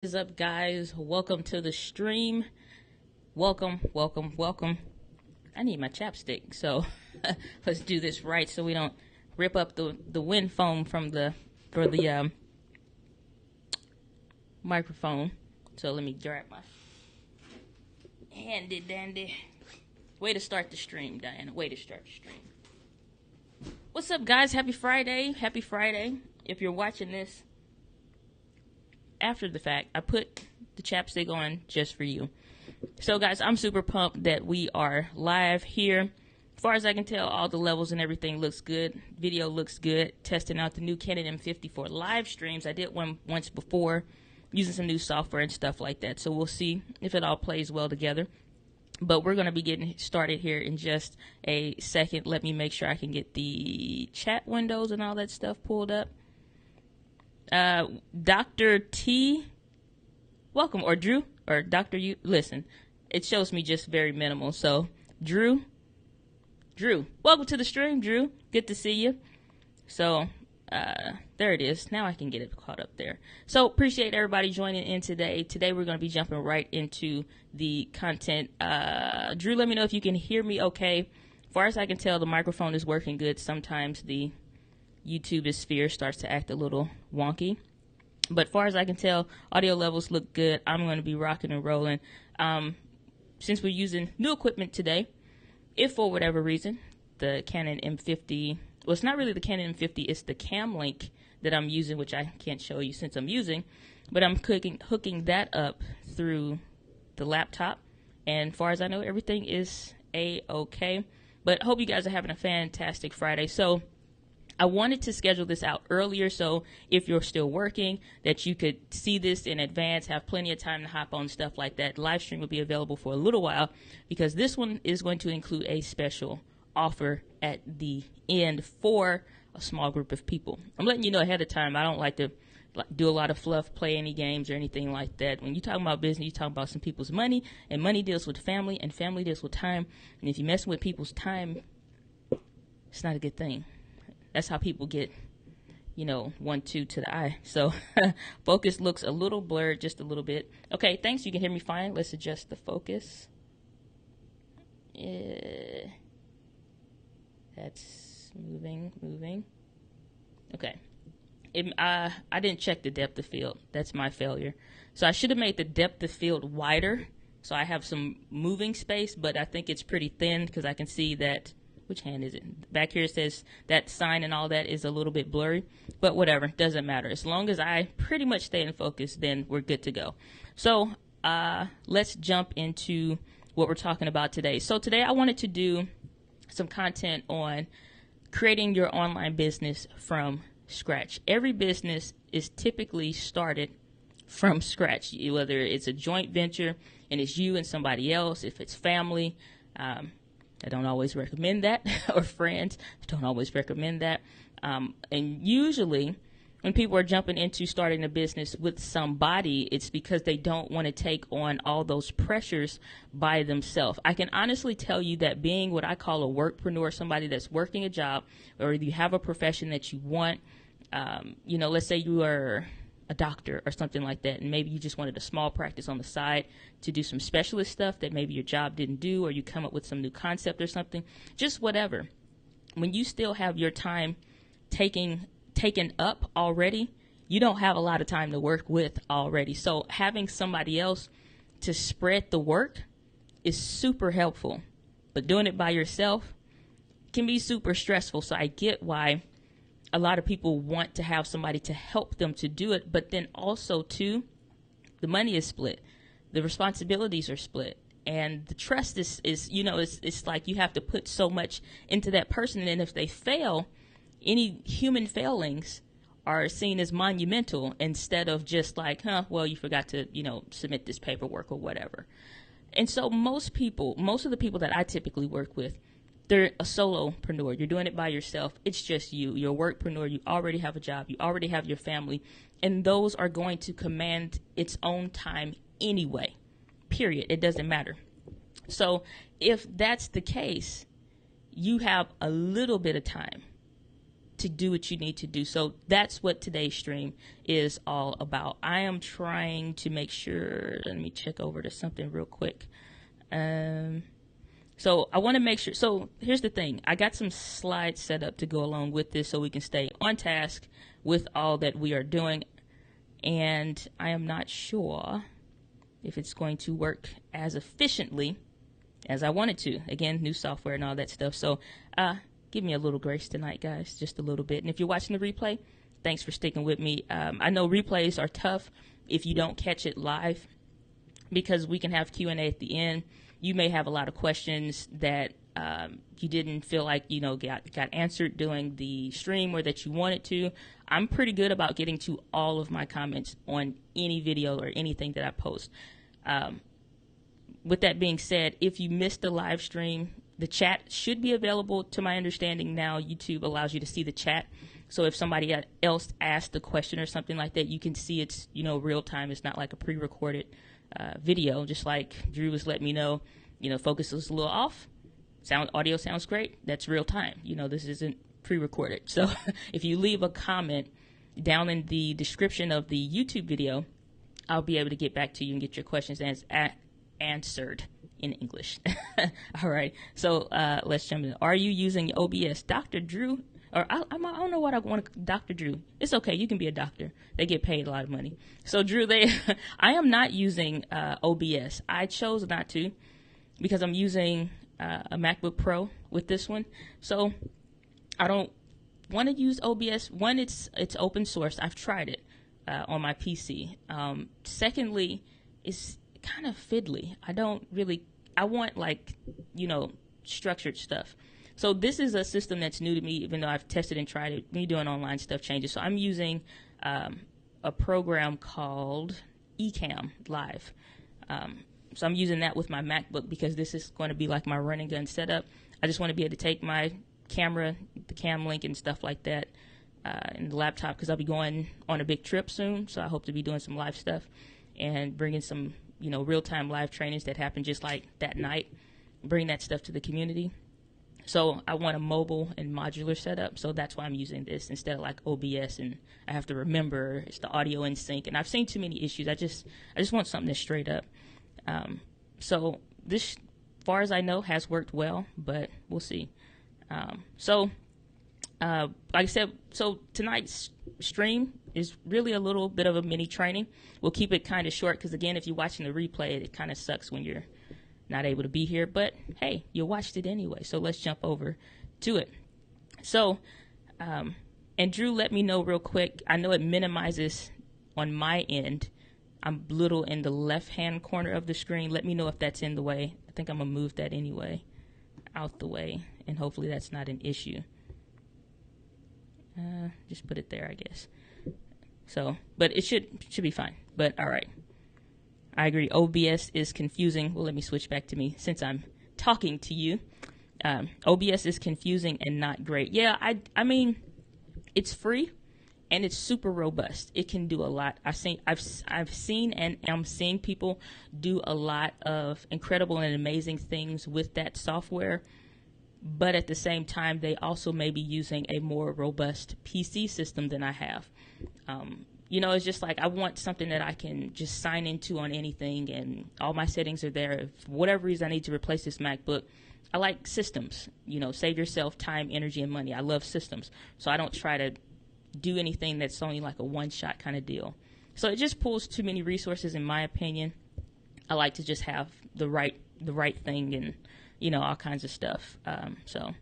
Is up, guys? Welcome to the stream. Welcome. I need my chapstick, so let's do this right so we don't rip up the wind foam from the microphone. So let me grab my handy dandy. Way to start the stream, Diana. Way to start the stream. What's up, guys? Happy Friday. Happy Friday. If you're watching this after the fact, I put the chapstick on just for you. So, guys, I'm super pumped that we are live here. As far as I can tell, all the levels and everything looks good. Video looks good. Testing out the new Canon M50 for live streams. I did one once before using some new software and stuff like that. So we'll see if it all plays well together. But we're going to be getting started here in just a second. Let me make sure I can get the chat windows and all that stuff pulled up. Dr. T, welcome, or Drew, or Dr. U, listen, it shows me just very minimal, so Drew, welcome to the stream, Drew, good to see you. So, there it is, now I can get it caught up there. So, appreciate everybody joining in today. Today we're going to be jumping right into the content. Drew, let me know if you can hear me okay. As far as I can tell, the microphone is working good. Sometimes the YouTube sphere starts to act a little wonky, but far as I can tell, audio levels look good. I'm going to be rocking and rolling. Since we're using new equipment today, if for whatever reason the Canon M50, well, it's not really the Canon M50, it's the Cam Link that I'm using, which I can't show you since I'm using, but I'm hooking that up through the laptop, and far as I know, everything is a-okay. But hope you guys are having a fantastic Friday. So I wanted to schedule this out earlier so if you're still working, that you could see this in advance, have plenty of time to hop on, stuff like that. Live stream will be available for a little while because this one is going to include a special offer at the end for a small group of people. I'm letting you know ahead of time. I don't like to do a lot of fluff, play any games or anything like that. When you talk about business, you talk about some people's money, and money deals with family, and family deals with time. And if you're messing with people's time, it's not a good thing. That's how people get, 1, 2 to the eye. So focus looks a little blurred, just a little bit. Okay, thanks. You can hear me fine. Let's adjust the focus. That's moving. Okay. I didn't check the depth of field. That's my failure. So I should have made the depth of field wider so I have some moving space, but I think it's pretty thin because I can see that. Which hand is it? Back here it says that sign and all that is a little bit blurry, but whatever, doesn't matter. As long as I pretty much stay in focus, then we're good to go. So let's jump into what we're talking about today. So today I wanted to do some content on creating your online business from scratch. Every business is typically started from scratch, whether it's a joint venture and it's you and somebody else, if it's family, I don't always recommend that, or friends, don't always recommend that. And usually when people are jumping into starting a business with somebody, it's because they don't want to take on all those pressures by themselves. I can honestly tell you that being what I call a workpreneur, somebody that's working a job, or you have a profession that you want, let's say you are a doctor or something like that, and maybe you just wanted a small practice on the side to do some specialist stuff that maybe your job didn't do, or you come up with some new concept or something, just whatever. When you still have your time taken up already, you don't have a lot of time to work with already. So having somebody else to spread the work is super helpful, but doing it by yourself can be super stressful. So I get why a lot of people want to have somebody to help them to do it, but then also too, the money is split, the responsibilities are split, and the trust is it's like you have to put so much into that person, and if they fail, any human failings are seen as monumental instead of just like, well, you forgot to submit this paperwork or whatever. And so most of the people that I typically work with, they're a solopreneur. You're doing it by yourself. It's just you. You're a workpreneur. You already have a job. You already have your family. And those are going to command its own time anyway, period. It doesn't matter. So if that's the case, you have a little bit of time to do what you need to do. So that's what today's stream is all about. I am trying to make sure, let me check over to something real quick. So I want to make sure, so here's the thing. I got some slides set up to go along with this so we can stay on task with all that we are doing. And I am not sure if it's going to work as efficiently as I want it to. Again, new software and all that stuff. So give me a little grace tonight, guys, just a little bit. And if you're watching the replay, thanks for sticking with me. I know replays are tough if you don't catch it live, because we can have Q&A at the end. You may have a lot of questions that you didn't feel like, got answered during the stream or that you wanted to. I'm pretty good about getting to all of my comments on any video or anything that I post. With that being said, if you missed the live stream, the chat should be available. To my understanding now, YouTube allows you to see the chat. So if somebody else asked a question or something like that, you can see it's, real time. It's not like a pre-recorded video, just like Drew was letting me know, focus is a little off. Audio sounds great. That's real time. This isn't pre-recorded. So if you leave a comment down in the description of the YouTube video, I'll be able to get back to you and get your questions answered in English. All right. So let's jump in. Are you using OBS? Dr. Drew, or I don't know what I want to, Dr. Drew. It's okay. You can be a doctor. They get paid a lot of money. So Drew, I am not using OBS. I chose not to because I'm using a MacBook Pro with this one. So I don't want to use OBS. One, it's open source. I've tried it on my PC. Secondly, it's kind of fiddly. I want structured stuff. So this is a system that's new to me, even though I've tested and tried it. Me doing online stuff changes. So I'm using a program called Ecamm Live. So I'm using that with my MacBook because this is going to be like my run and gun setup. I just want to be able to take my camera, the cam link and stuff like that, and the laptop, because I'll be going on a big trip soon. So I hope to be doing some live stuff and bringing some, real-time live trainings that happen just like that night, bring that stuff to the community. So I want a mobile and modular setup, so that's why I'm using this instead of like OBS, and I have to remember it's the audio in sync, and I've seen too many issues. I just want something that's straight up. So this, far as I know, has worked well, but we'll see. Like I said, so tonight's stream is really a little bit of a mini training. We'll keep it kind of short because, again, if you're watching the replay, it kind of sucks when you're not able to be here. But, hey, you watched it anyway, so let's jump over to it. So, and Drew, let me know real quick. I know it minimizes on my end. I'm a little in the left-hand corner of the screen. Let me know if that's in the way. I think I'm going to move that anyway, out the way, and hopefully that's not an issue. Just put it there, I guess. So, but it should be fine. But all right, I agree. OBS is confusing. Well, let me switch back to me since I'm talking to you. OBS is confusing and not great. Yeah, I mean, it's free and it's super robust. It can do a lot. I've seen and am seeing people do a lot of incredible and amazing things with that software. But at the same time, they also may be using a more robust PC system than I have. It's just like I want something that I can just sign into on anything, and all my settings are there. If for whatever reason I need to replace this MacBook, I like systems. Save yourself time, energy, and money. I love systems. So I don't try to do anything that's only like a one-shot kind of deal. So it just pulls too many resources, in my opinion. I like to just have the right thing and all kinds of stuff. So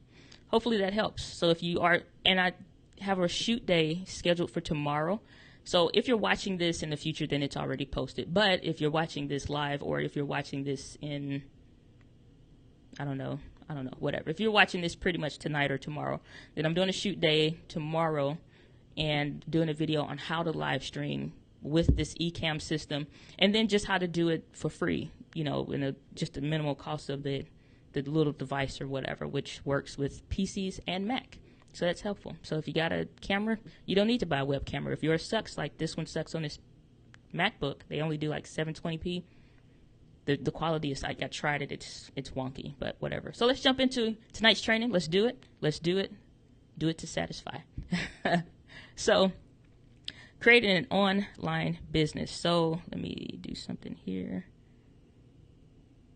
hopefully that helps. So if you are, and I have a shoot day scheduled for tomorrow. So if you're watching this in the future, then it's already posted. But if you're watching this live, or if you're watching this in, I don't know, whatever. If you're watching this pretty much tonight or tomorrow, then I'm doing a shoot day tomorrow and doing a video on how to live stream with this Ecamm system, and then just how to do it for free, in just a minimal cost of the little device or whatever, which works with PCs and Mac. So that's helpful. So if you got a camera, you don't need to buy a web camera. If yours sucks, like this one sucks on this MacBook, they only do like 720p. The quality is, like, I tried it, it's wonky, but whatever. So let's jump into tonight's training. Let's do it. Do it to satisfy. So creating an online business. So let me do something here.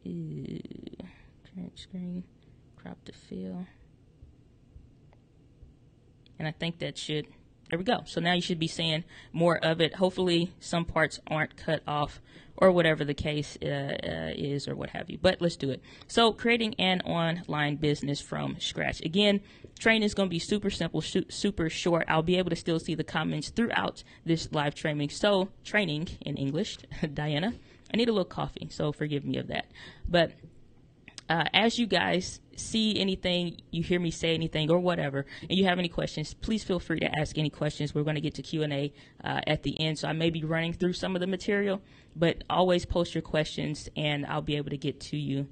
Current screen, crop to fill. And I think that should, there we go. So now you should be seeing more of it. Hopefully some parts aren't cut off or whatever the case is or what have you. But let's do it. So creating an online business from scratch. Again, training is going to be super simple, super short. I'll be able to still see the comments throughout this live training. So training in English, Diana, I need a little coffee, so forgive me of that. But as you guys see anything, you hear me say anything or whatever, and you have any questions, please feel free to ask any questions. We're going to get to Q&A at the end, so I may be running through some of the material, but always post your questions, and I'll be able to get to you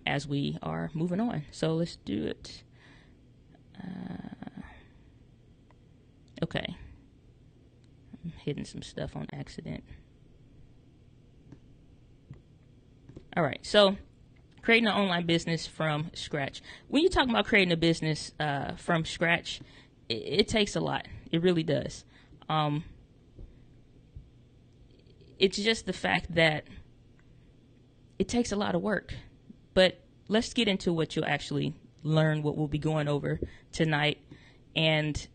as we are moving on. So let's do it. Okay. I'm hitting some stuff on accident. All right, so creating an online business from scratch. When you're talking about creating a business from scratch, it takes a lot. It really does. It's just the fact that it takes a lot of work. But let's get into what you'll actually learn, what we'll be going over tonight. And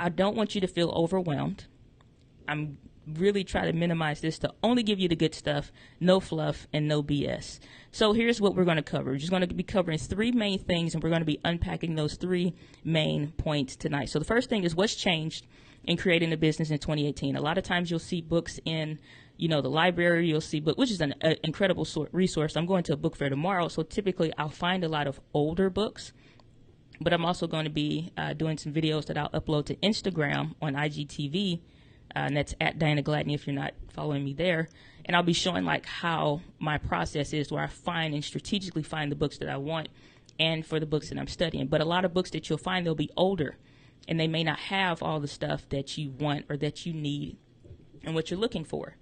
I don't want you to feel overwhelmed. I'm really try to minimize this to only give you the good stuff, no fluff and no BS. So here's what we're going to cover. We're just going to be covering three main things, and we're going to be unpacking those three main points tonight. So the first thing is what's changed in creating a business in 2018. A lot of times you'll see books in, the library. You'll see book, which is an incredible resource. I'm going to a book fair tomorrow, so typically I'll find a lot of older books. But I'm also going to be doing some videos that I'll upload to Instagram on IGTV. And that's at Diana Gladney if you're not following me there. And I'll be showing like how my process is, where I find and strategically find the books that I want and for the books that I'm studying. But a lot of books that you'll find, they'll be older, and they may not have all the stuff that you want or that you need and what you're looking for.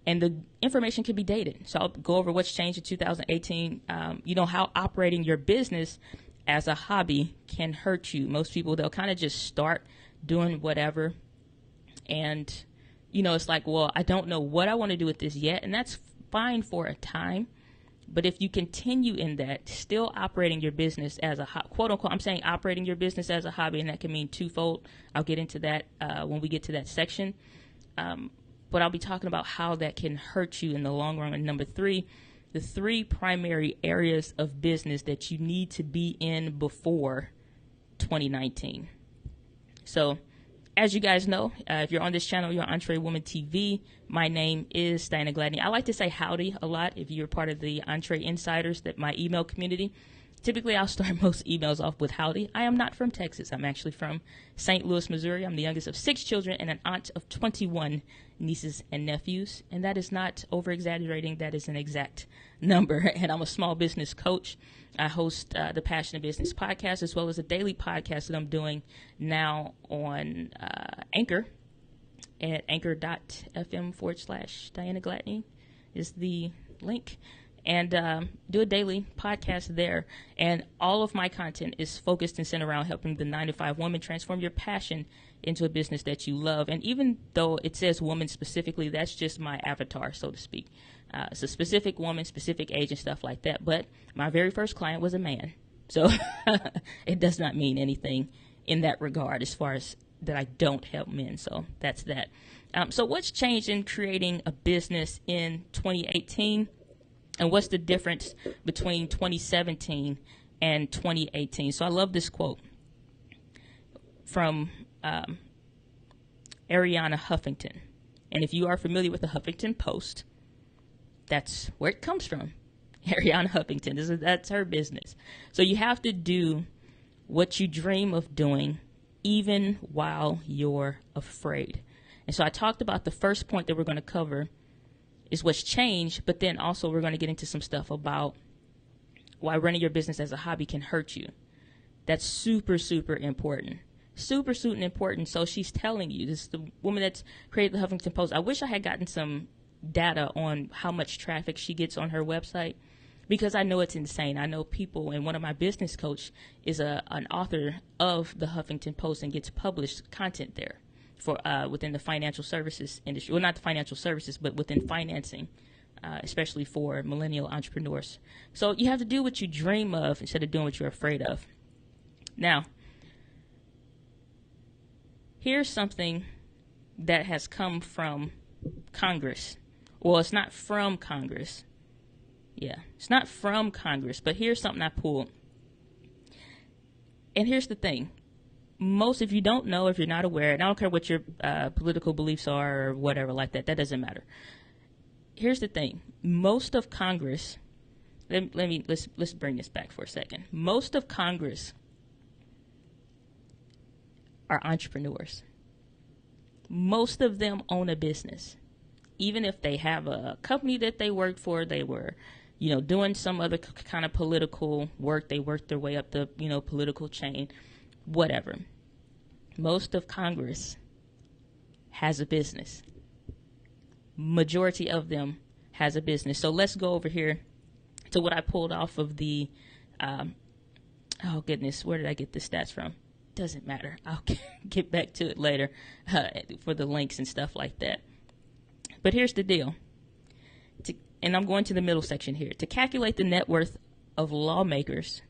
And the information can be dated. So I'll go over what's changed in 2018, how operating your business as a hobby can hurt you. Most people, they'll kind of just start doing whatever. And, it's like, well, I don't know what I want to do with this yet. And that's fine for a time. But if you continue in that, still operating your business as a quote unquote, I'm saying operating your business as a hobby, and that can mean twofold. I'll get into that when we get to that section. But I'll be talking about how that can hurt you in the long run. And number three, the three primary areas of business that you need to be in before 2019. So, as you guys know, if you're on this channel, you're on Entree Woman TV. My name is Diana Gladney. I like to say howdy a lot if you're part of the Entree Insiders, that my email community. Typically, I'll start most emails off with howdy. I am not from Texas. I'm actually from St. Louis, Missouri. I'm the youngest of 6 children and an aunt of 21 nieces and nephews. And that is not over-exaggerating. That is an exact number. And I'm a small business coach. I host the Passion of Business podcast, as well as a daily podcast that I'm doing now on Anchor at anchor.fm/Diana Gladney is the link. And do a daily podcast there. And all of my content is focused and centered around helping the 9-to-5 woman transform your passion into a business that you love. And even though it says woman specifically, that's just my avatar, so to speak. It's a specific woman, specific age and stuff like that. But my very first client was a man. So it does not mean anything in that regard as far as that I don't help men. So that's that. So what's changed in creating a business in 2018? And what's the difference between 2017 and 2018? So I love this quote from Ariana Huffington. And if you are familiar with the Huffington Post, that's where it comes from. Ariana Huffington, that's her business. So you have to do what you dream of doing, even while you're afraid. And so I talked about the first point that we're going to cover is what's changed, but then also we're going to get into some stuff about why running your business as a hobby can hurt you. That's super, super important. Super, super important. So she's telling you, this is the woman that's created the Huffington Post. I wish I had gotten some data on how much traffic she gets on her website, because I know it's insane. I know people, and one of my business coach is an author of the Huffington Post and gets published content there for within the financial services industry. Well, not the financial services, but within financing, especially for millennial entrepreneurs. So you have to do what you dream of instead of doing what you're afraid of. Now, here's something that has come from Congress. Well, it's not from Congress. Yeah, it's not from Congress, but here's something I pulled. And here's the thing. Most, if you don't know, if you're not aware, and I don't care what your political beliefs are or whatever like that, that doesn't matter. Here's the thing. Most of Congress, let's bring this back for a second. Most of Congress are entrepreneurs. Most of them own a business. Even if they have a company that they work for, they were, doing some other kind of political work. They worked their way up the, political chain, whatever. Most of Congress has a business. Majority of them has a business. So let's go over here to what I pulled off of the, oh goodness, where did I get the stats from? Doesn't matter. I'll get back to it later for the links and stuff like that. But here's the deal. And I'm going to the middle section here. To calculate the net worth of lawmakers,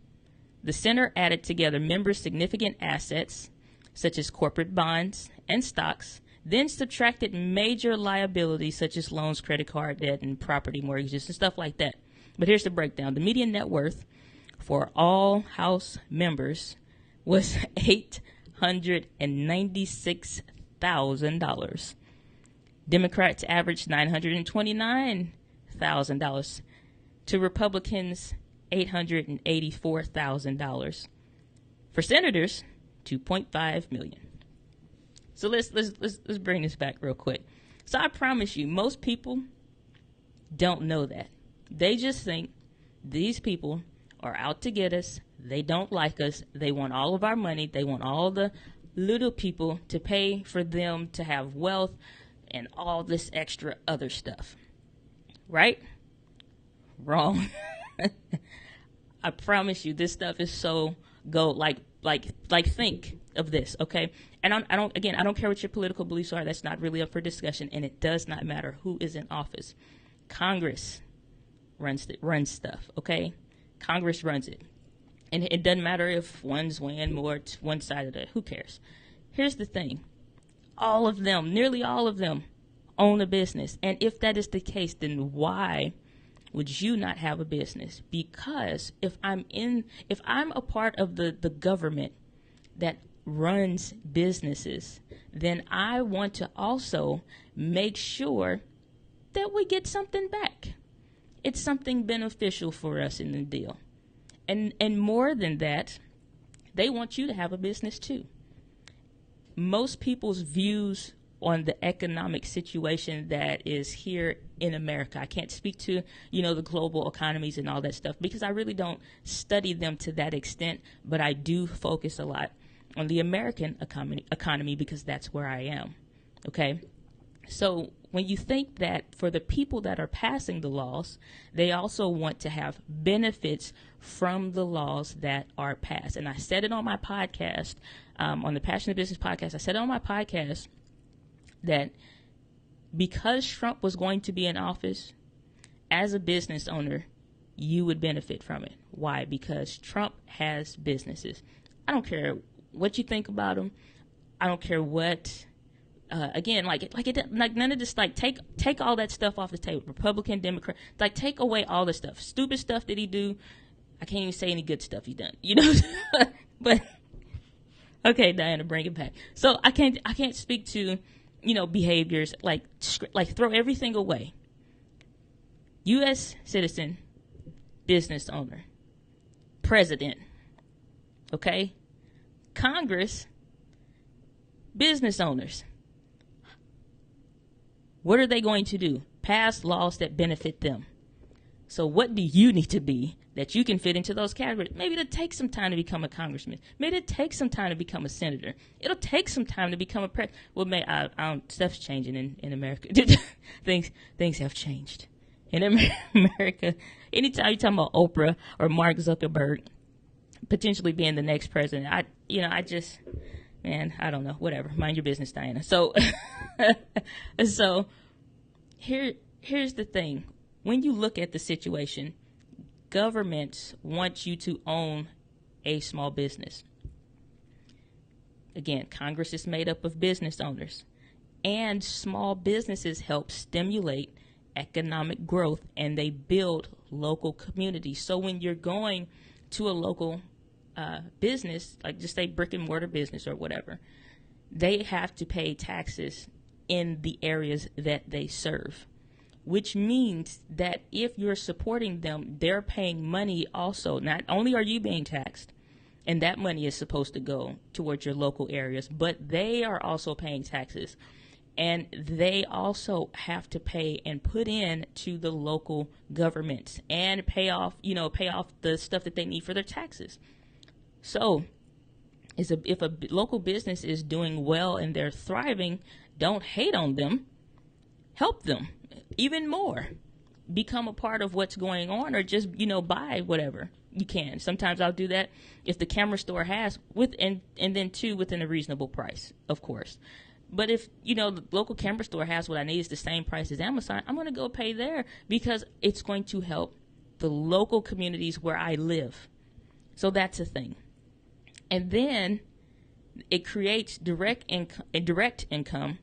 the center added together members' significant assets, such as corporate bonds and stocks, then subtracted major liabilities, such as loans, credit card debt, and property mortgages and stuff like that. But here's the breakdown. The median net worth for all House members was $896,000. Democrats averaged $929,000 to Republicans $884,000. For senators, $2.5 million. So let's bring this back real quick. So I promise you, most people don't know that. They just think these people are out to get us. They don't like us. They want all of our money. They want all the little people to pay for them to have wealth and all this extra other stuff. Right? Wrong. I promise you, this stuff is so gold. Like think of this, okay? And I don't care what your political beliefs are. That's not really up for discussion, and it does not matter who is in office. Congress runs stuff, okay? Congress runs it. And it doesn't matter if one's weighing more to one side of it. Who cares? Here's the thing. All of them, nearly all of them, own a business. And if that is the case, then why would you not have a business? Because if I'm a part of the government that runs businesses, then I want to also make sure that we get something back. It's something beneficial for us in the deal. And more than that, they want you to have a business too. Most people's views on the economic situation that is here in America, I can't speak to, the global economies and all that stuff because I really don't study them to that extent, but I do focus a lot on the American economy because that's where I am, okay? So when you think that for the people that are passing the laws, they also want to have benefits from the laws that are passed. And I said it on my podcast, on the Passionate Business podcast, I said it on my podcast that because Trump was going to be in office, as a business owner, you would benefit from it. Why? Because Trump has businesses. I don't care what you think about him. I don't care what... again, like none of this, take all that stuff off the table. Republican, Democrat, take away all the stuff. Stupid stuff that he do. I can't even say any good stuff he done, but okay, Diana, bring it back. So I can't speak to, behaviors like throw everything away. U.S. citizen, business owner, president, okay? Congress, business owners. What are they going to do? Pass laws that benefit them. So what do you need to be that you can fit into those categories? Maybe it'll take some time to become a congressman. Maybe it'll take some time to become a senator. It'll take some time to become a president. Well, stuff's changing in America. Things have changed. in America, anytime you're talking about Oprah or Mark Zuckerberg potentially being the next president, I don't know, whatever. Mind your business, Diana. So, so here's the thing. When you look at the situation, governments want you to own a small business. Again, Congress is made up of business owners, and small businesses help stimulate economic growth, and they build local communities. So when you're going to a local business, like just say brick and mortar business or whatever, they have to pay taxes in the areas that they serve, which means that if you're supporting them, they're paying money also. Not only are you being taxed, and that money is supposed to go towards your local areas, but they are also paying taxes. And they also have to pay and put in to the local governments and pay off the stuff that they need for their taxes. So if a local business is doing well and they're thriving, don't hate on them. Help them even more. Become a part of what's going on, or just, buy whatever you can. Sometimes I'll do that if the camera store has and then too within a reasonable price, of course. But if, the local camera store has what I need is the same price as Amazon, I'm going to go pay there because it's going to help the local communities where I live. So that's a thing. And then it creates direct income,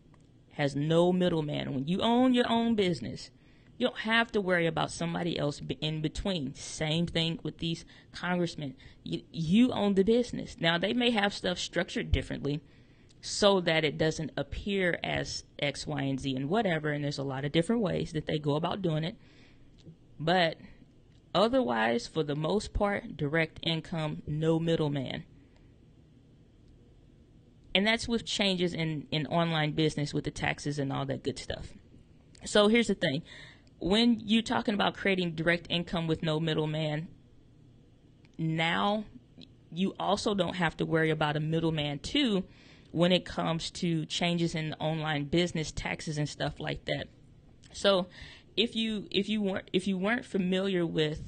has no middleman. When you own your own business, you don't have to worry about somebody else in between. Same thing with these congressmen. You own the business. Now, they may have stuff structured differently so that it doesn't appear as X, Y, and Z and whatever, and there's a lot of different ways that they go about doing it. But otherwise, for the most part, direct income, no middleman. And that's with changes in online business with the taxes and all that good stuff. So here's the thing. When you're talking about creating direct income with no middleman, now you also don't have to worry about a middleman too when it comes to changes in the online business taxes and stuff like that. So if you weren't familiar with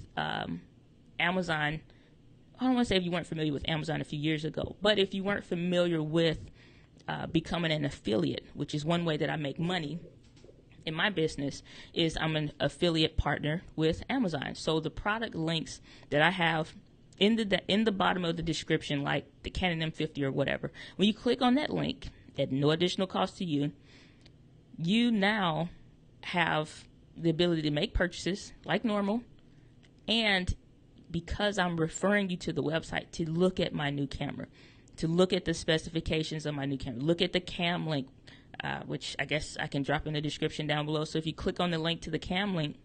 Amazon, I don't want to say if you weren't familiar with Amazon a few years ago, but if you weren't familiar with becoming an affiliate, which is one way that I make money in my business, is I'm an affiliate partner with Amazon. So the product links that I have in the bottom of the description, like the Canon M50 or whatever, when you click on that link at no additional cost to you, you now have the ability to make purchases like normal, and because I'm referring you to the website, to look at my new camera, to look at the specifications of my new camera, look at the cam link, which I guess I can drop in the description down below. So if you click on the link to the cam link,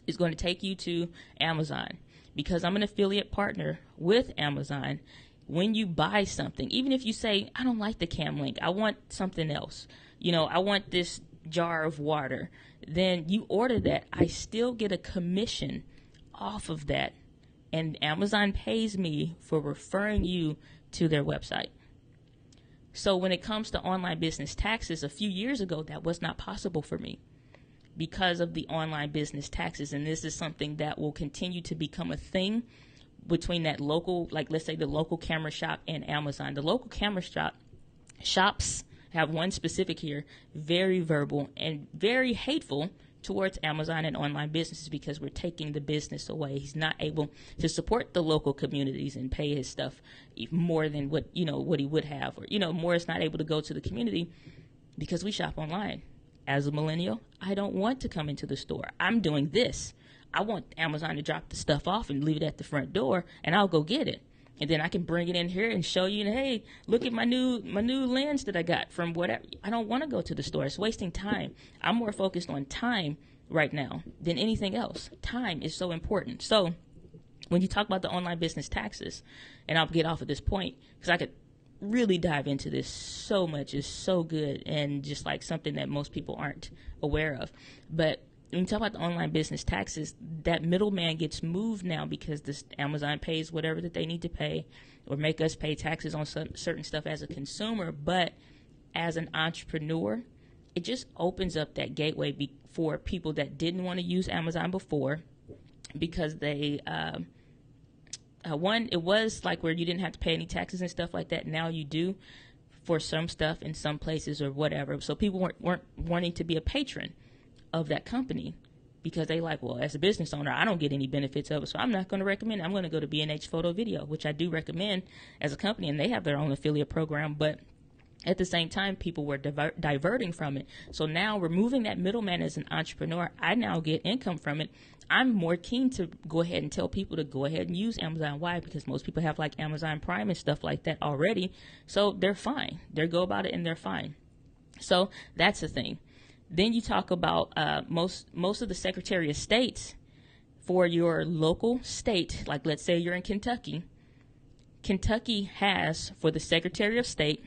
it's going to take you to Amazon. Because I'm an affiliate partner with Amazon, when you buy something, even if you say, I don't like the cam link, I want something else, I want this jar of water, then you order that. I still get a commission off of that, and Amazon pays me for referring you to their website. So when it comes to online business taxes, a few years ago, that was not possible for me because of the online business taxes. And this is something that will continue to become a thing between that local, like let's say the local camera shop and Amazon. The local camera shops have one specific here, very verbal and very hateful towards Amazon and online businesses because we're taking the business away. He's not able to support the local communities and pay his stuff more than what he would have, or, more is not able to go to the community because we shop online. As a millennial, I don't want to come into the store. I'm doing this. I want Amazon to drop the stuff off and leave it at the front door, and I'll go get it. And then I can bring it in here and show you, hey, look at my new lens that I got from whatever. I don't want to go to the store. It's wasting time. I'm more focused on time right now than anything else. Time is so important. So when you talk about the online business taxes, and I'll get off at this point because I could really dive into this so much. It's so good and just like something that most people aren't aware of. But when you talk about the online business taxes, that middleman gets moved now because this Amazon pays whatever that they need to pay or make us pay taxes on certain stuff as a consumer. But as an entrepreneur, it just opens up that gateway for people that didn't want to use Amazon before, because they one, it was like where you didn't have to pay any taxes and stuff like that. Now you do for some stuff in some places or whatever. So people weren't wanting to be a patron of that company, because they like, well, as a business owner, I don't get any benefits of it, so I'm not going to recommend it. I'm going to go to B&H Photo Video, which I do recommend as a company, and they have their own affiliate program. But at the same time, people were diverting from it. So now, removing that middleman as an entrepreneur, I now get income from it. I'm more keen to go ahead and tell people to go ahead and use Amazon. Why? Because most people have like Amazon Prime and stuff like that already. So they're fine. They go about it and they're fine. So that's the thing. Then you talk about most of the Secretary of States for your local state. Like, let's say you're in Kentucky. Kentucky has, for the Secretary of State,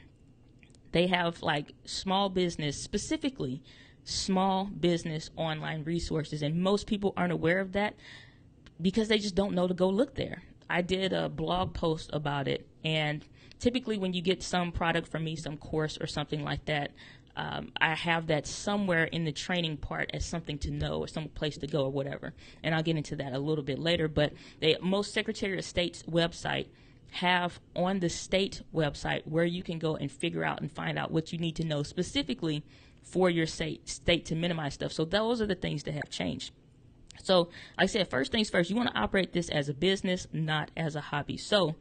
they have like small business, specifically small business online resources. And most people aren't aware of that because they just don't know to go look there. I did a blog post about it. And typically when you get some product from me, some course or something like that, I have that somewhere in the training part as something to know or some place to go or whatever. And I'll get into that a little bit later. But most Secretary of State's website have on the state website where you can go and figure out and find out what you need to know specifically for your state to minimize stuff. So those are the things that have changed. So like I said, first things first, you want to operate this as a business, not as a hobby. So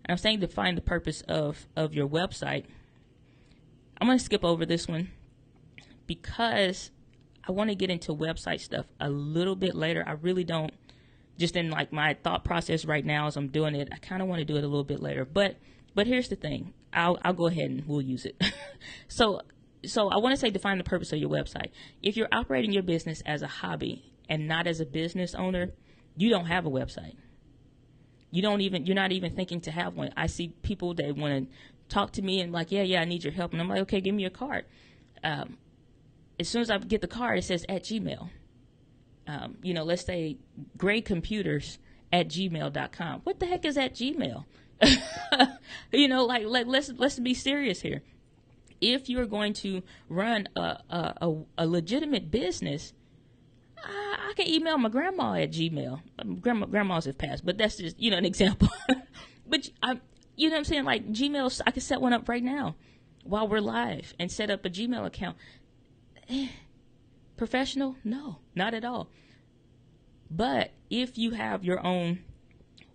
I'm saying define the purpose of your website. I'm going to skip over this one because I want to get into website stuff a little bit later. I really don't, just in like my thought process right now as I'm doing it, I kind of want to do it a little bit later. But here's the thing. I'll go ahead and we'll use it. So I want to say define the purpose of your website. If you're operating your business as a hobby and not as a business owner, you don't have a website. You're not even thinking to have one. I see people that want to talk to me and like, yeah, I need your help. And I'm like, okay, give me your card. As soon as I get the card, it says at Gmail. Let's say graycomputers@gmail.com. What the heck is at Gmail? Let's be serious here. If you're going to run a legitimate business, I can email my grandma at Gmail. Grandmas have passed, but that's just, an example. But you know what I'm saying? Like Gmail, I can set one up right now while we're live and set up a Gmail account. Professional? No, not at all. But if you have your own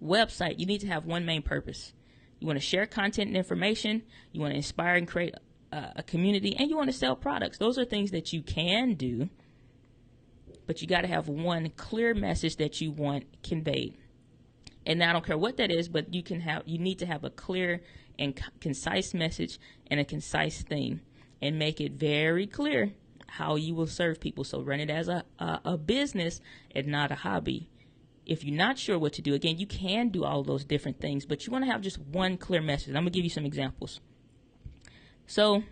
website, you need to have one main purpose. You want to share content and information. You want to inspire and create a community, and you want to sell products. Those are things that you can do, but you got to have one clear message that you want conveyed. And I don't care what that is, but you need to have a clear and concise message and a concise theme, and make it very clear how you will serve people. So run it as a business and not a hobby. If you're not sure what to do, again, you can do all those different things, but you want to have just one clear message. I'm going to give you some examples. So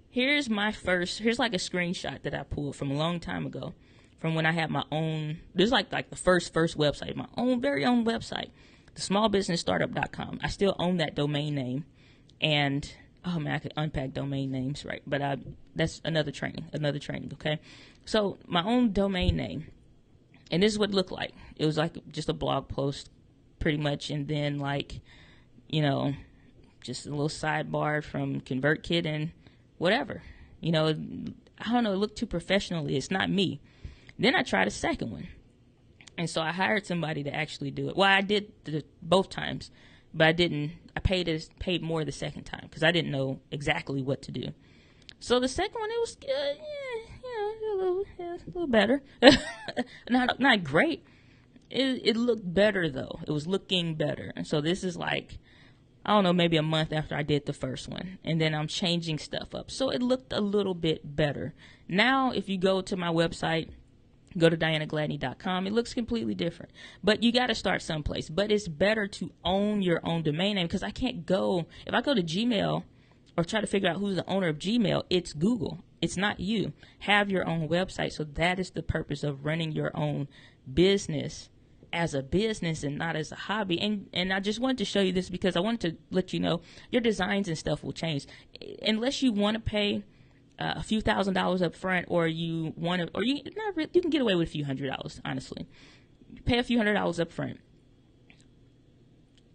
here's like a screenshot that I pulled from a long time ago, from when I had my own, this is like the first website, my own very own website, the smallbusinessstartup.com. I still own that domain name, and oh man, I could unpack domain names, right? But that's another training, okay? So my own domain name, and this is what it looked like. It was like just a blog post pretty much, and then just a little sidebar from ConvertKit and whatever. I don't know, it looked too professionally. It's not me. Then I tried a second one. And so I hired somebody to actually do it. Well, I did both times, but I didn't. I paid more the second time because I didn't know exactly what to do. So the second one, it was a little better. not great. It looked better though. It was looking better. And so this is like, I don't know, maybe a month after I did the first one, and then I'm changing stuff up. So it looked a little bit better. Now, if you go to my website, go to dianagladney.com, it looks completely different. But you got to start someplace. But it's better to own your own domain name, because I can't go, if I go to Gmail or try to figure out who's the owner of Gmail, it's Google. It's not you. Have your own website. So that is the purpose of running your own business as a business and not as a hobby. And I just wanted to show you this because I wanted to let you know your designs and stuff will change. Unless you want to pay a few $1,000s up front, or you want to, or you not really, you can get away with a few $100s, honestly. Pay a few $100s up front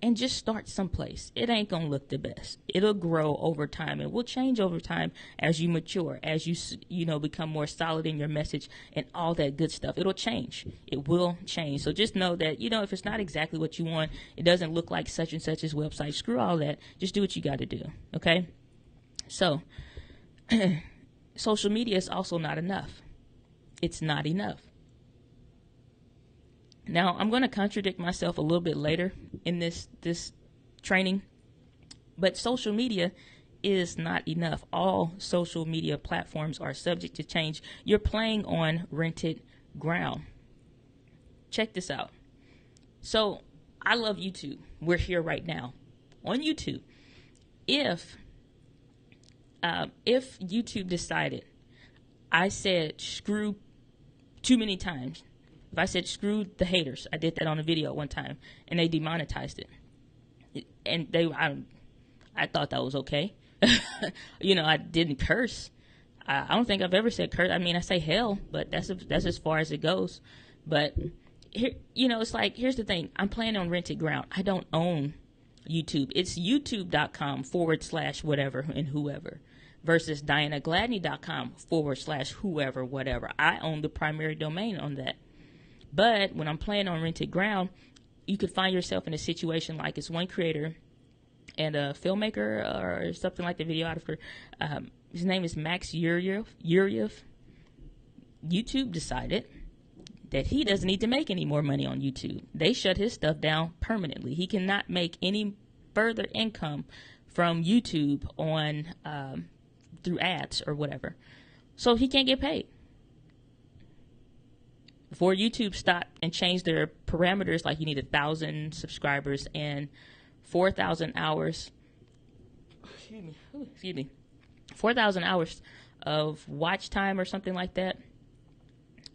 and just start someplace. It ain't gonna look the best. It'll grow over time. It will change over time as you mature, as you become more solid in your message and all that good stuff. It'll change. It will change. So just know that, if it's not exactly what you want, it doesn't look like such and such's website, screw all that. Just do what you got to do. Okay? So social media is also not enough. It's not enough. Now, I'm going to contradict myself a little bit later in this training, but social media is not enough. All social media platforms are subject to change. You're playing on rented ground. Check this out. So, I love YouTube. We're here right now on YouTube. If YouTube decided I said screw too many times, if I said screw the haters, I did that on a video one time, and they demonetized it. And I thought that was okay. I didn't curse. I don't think I've ever said curse. I mean, I say hell, but that's as far as it goes. But here, it's like, here's the thing. I'm playing on rented ground. I don't own YouTube. It's youtube.com/whatever and whoever versus DianaGladney.com/whoever, whatever. I own the primary domain on that. But when I'm playing on rented ground, you could find yourself in a situation like it's one creator and a filmmaker or something like the videographer. His name is Max Yuryev. YouTube decided that he doesn't need to make any more money on YouTube. They shut his stuff down permanently. He cannot make any further income from YouTube on through ads or whatever. So he can't get paid. Before YouTube stopped and changed their parameters, like you need 1,000 subscribers and 4,000 hours. Excuse me. 4,000 hours of watch time or something like that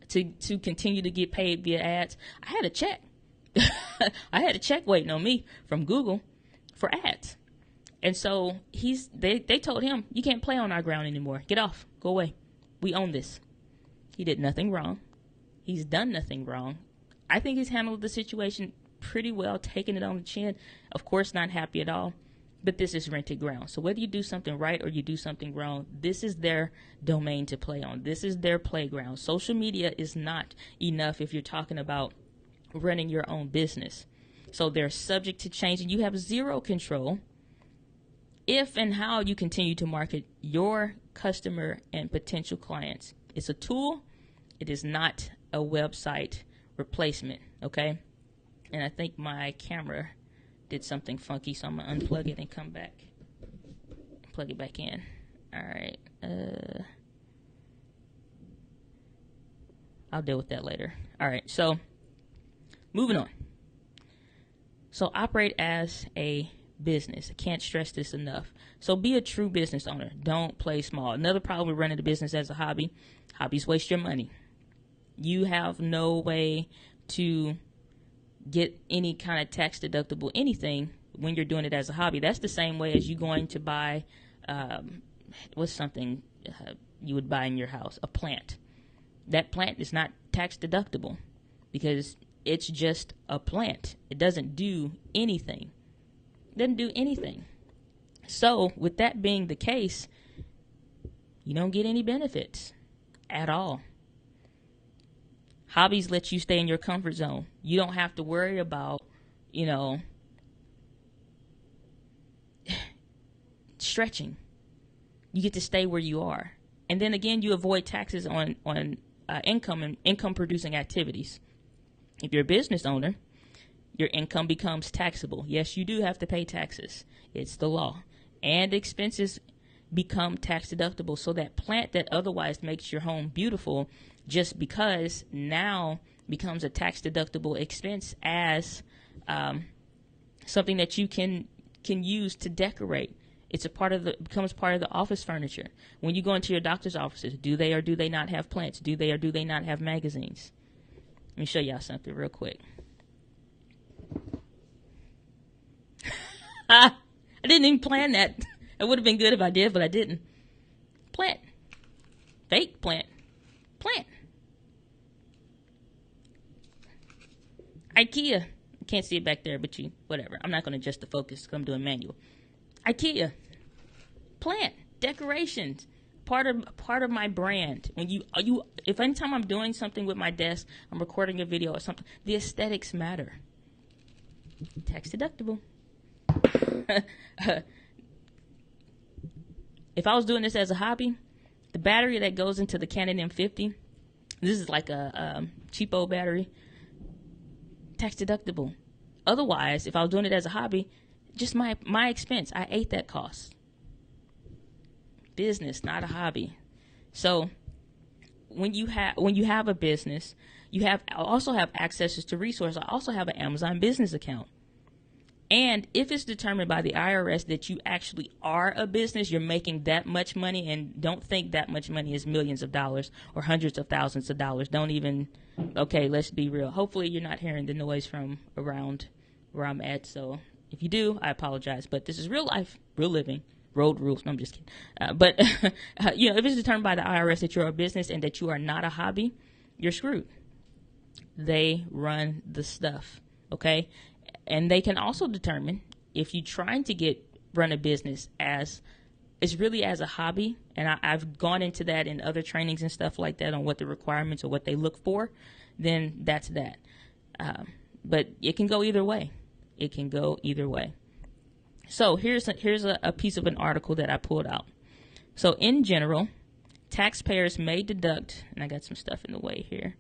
to continue to get paid via ads. I had a check. I had a check waiting on me from Google for ads. And so they told him, you can't play on our ground anymore. Get off. Go away. We own this. He did nothing wrong. He's done nothing wrong. I think he's handled the situation pretty well, taking it on the chin. Of course, not happy at all, but this is rented ground. So whether you do something right or you do something wrong, this is their domain to play on. This is their playground. Social media is not enough if you're talking about running your own business. So they're subject to change, and you have zero control if and how you continue to market your customer and potential clients. It's a tool. It is not a website replacement, okay? And I think my camera did something funky, so I'm going to unplug it and come back. Plug it back in. All right. I'll deal with that later. All right, so moving on. So operate as a business. I can't stress this enough. So be a true business owner. Don't play small. Another problem with running a business as a hobby, hobbies waste your money. You have no way to get any kind of tax deductible anything when you're doing it as a hobby. That's the same way as you going to buy what's something you would buy in your house, a plant. That plant is not tax deductible because it's just a plant. It doesn't do anything. It doesn't do anything. So with that being the case, you don't get any benefits at all. Hobbies let you stay in your comfort zone. You don't have to worry about, stretching. You get to stay where you are. And then again, you avoid taxes on income and income producing activities. If you're a business owner, your income becomes taxable. Yes, you do have to pay taxes. It's the law. And expenses become tax deductible. So that plant that otherwise makes your home beautiful just because now becomes a tax deductible expense as something that you can use to decorate. It's becomes part of the office furniture. When you go into your doctor's offices, do they or do they not have plants? Do they or do they not have magazines? Let me show y'all something real quick. I didn't even plan that. It would have been good if I did, but I didn't. Plant. Fake plant. Plant. IKEA. I can't see it back there, but whatever. I'm not going to adjust the focus because I'm doing manual. IKEA. Plant. Decorations. Part of my brand. When if anytime I'm doing something with my desk, I'm recording a video or something, the aesthetics matter. Tax deductible. If I was doing this as a hobby, the battery that goes into the Canon M50, this is like a cheapo battery, tax deductible. Otherwise, if I was doing it as a hobby, just my expense. I ate that cost. Business, not a hobby. So when you have a business, also have access to resources. I also have an Amazon business account. And if it's determined by the IRS that you actually are a business, you're making that much money, and don't think that much money is millions of dollars or hundreds of thousands of dollars. Okay, let's be real. Hopefully you're not hearing the noise from around where I'm at. So if you do, I apologize. But this is real life, real living, road rules. No, I'm just kidding. But if it's determined by the IRS that you're a business and that you are not a hobby, you're screwed. They run the stuff, okay? And they can also determine if you're trying to run a business as a hobby. And I've gone into that in other trainings and stuff like that on what the requirements or what they look for. Then that's that. But it can go either way. It can go either way. So here's a piece of an article that I pulled out. So in general, taxpayers may deduct, and I got some stuff in the way here.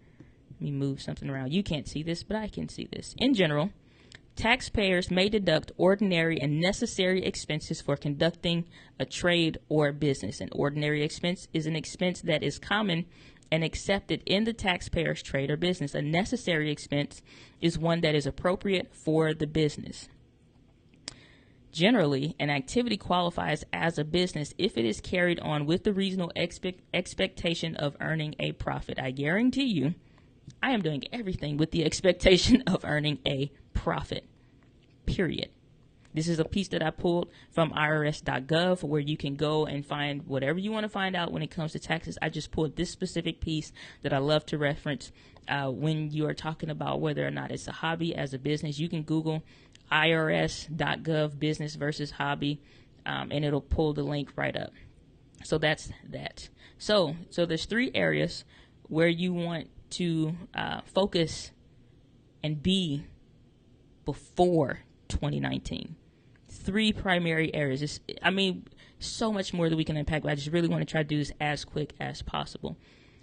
Let me move something around. You can't see this, but I can see this. In general, taxpayers may deduct ordinary and necessary expenses for conducting a trade or business. An ordinary expense is an expense that is common and accepted in the taxpayer's trade or business. A necessary expense is one that is appropriate for the business. Generally, an activity qualifies as a business if it is carried on with the reasonable expectation of earning a profit. I guarantee you, I am doing everything with the expectation of earning a profit, period. This is a piece that I pulled from irs.gov where you can go and find whatever you want to find out when it comes to taxes. I just pulled this specific piece that I love to reference when you are talking about whether or not it's a hobby as a business. You can Google irs.gov business versus hobby, and it'll pull the link right up. So that's that. So there's 3 areas where you want to focus and be before 2019. 3 primary areas. So much more that we can unpack, but I just really want to try to do this as quick as possible.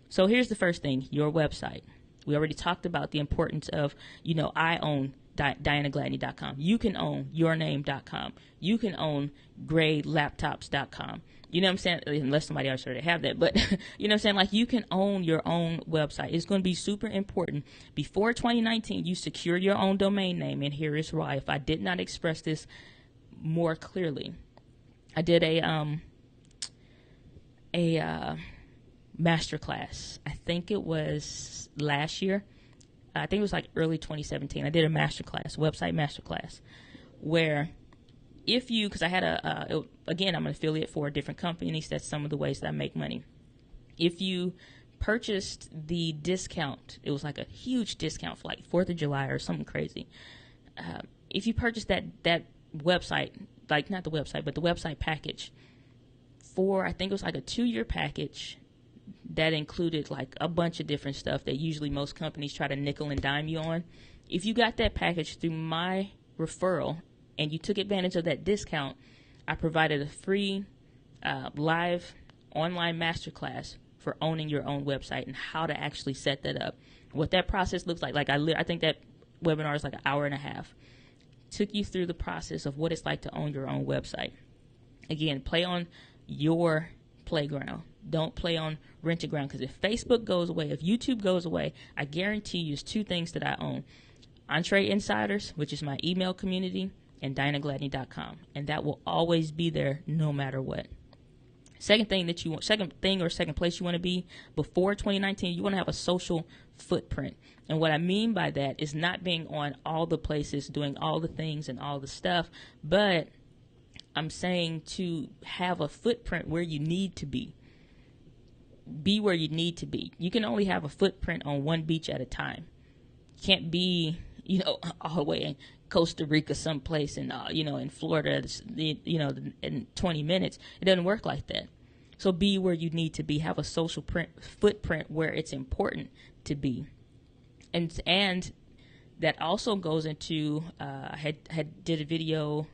So here's the first thing, your website. We already talked about the importance of, I own DianaGladney.com. You can own yourname.com. You can own gradelaptops.com. You know what I'm saying? Unless somebody else already have that. But you know what I'm saying? Like, you can own your own website. It's going to be super important. Before 2019, you secure your own domain name. And here is why. If I did not express this more clearly, I did a masterclass. I think it was last year. I think it was like early 2017. I did a masterclass, website masterclass, where because I had again, I'm an affiliate for different companies. That's some of the ways that I make money. If you purchased the discount, it was like a huge discount for like 4th of July or something crazy. If you purchased that website, like not the website, but the website package I think it was like a 2-year package that included like a bunch of different stuff that usually most companies try to nickel and dime you on. If you got that package through my referral and you took advantage of that discount, I provided a free live online masterclass for owning your own website and how to actually set that up. What that process looks like I think that webinar is like an hour and a half. Took you through the process of what it's like to own your own website. Again, play on your playground. Don't play on rented ground, because if Facebook goes away, if YouTube goes away, I guarantee you, there's 2 things that I own: Entree Insiders, which is my email community, and DianaGladney.com, and that will always be there no matter what. Second place you want to be before 2019, you want to have a social footprint. And what I mean by that is not being on all the places, doing all the things and all the stuff, but I'm saying to have a footprint where you need to be. be where you need to be. You can only have a footprint on one beach at a time. You can't be, all the way in Costa Rica someplace and, in Florida, in 20 minutes. It doesn't work like that. So be where you need to be. Have a social footprint where it's important to be. And that also goes into, I did a video,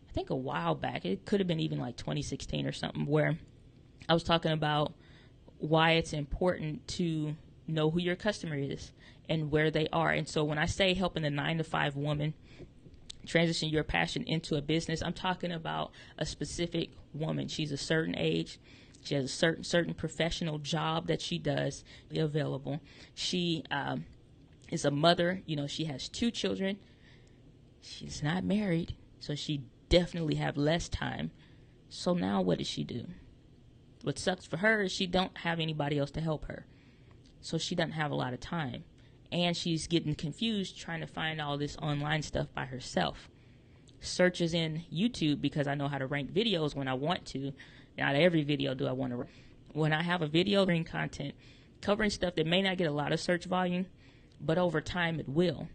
I think a while back. It could have been even like 2016 or something, where I was talking about why it's important to know who your customer is and where they are. And so when I say helping the 9-to-5 woman transition your passion into a business, I'm talking about a specific woman. She's a certain age. She has a certain professional job that she does available. She is a mother. She has 2 children. She's not married, so she definitely have less time. So now what does she do? What sucks for her is she don't have anybody else to help her. So she doesn't have a lot of time. And she's getting confused trying to find all this online stuff by herself. Searches in YouTube, because I know how to rank videos when I want to. Not every video do I want to rank. When I have a video covering content, covering stuff that may not get a lot of search volume, but over time it will.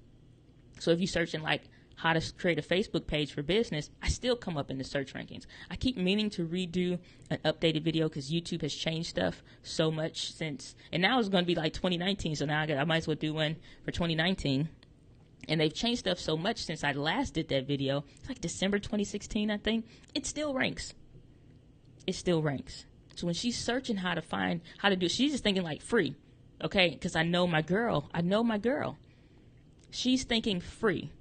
So if you search in like how to create a Facebook page for business, I still come up in the search rankings. I keep meaning to redo an updated video because YouTube has changed stuff so much since, and now it's going to be like 2019, so now I might as well do one for 2019. And they've changed stuff so much since I last did that video. It's like December 2016, I think. It still ranks. It still ranks. So when she's searching how to do it, she's just thinking like free, okay? Because I know my girl. She's thinking free.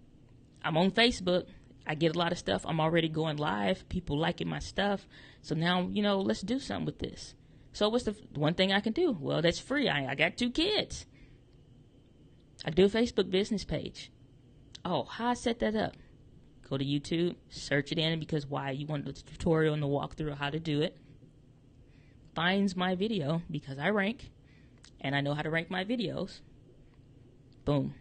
I'm on Facebook. I get a lot of stuff. I'm already going live. People liking my stuff. So now, let's do something with this. So what's the one thing I can do? Well, that's free. I got 2 kids. I do a Facebook business page. Oh, how I set that up? Go to YouTube, search it in, because why? You want the tutorial and the walkthrough of how to do it. Finds my video because I rank, and I know how to rank my videos. Boom.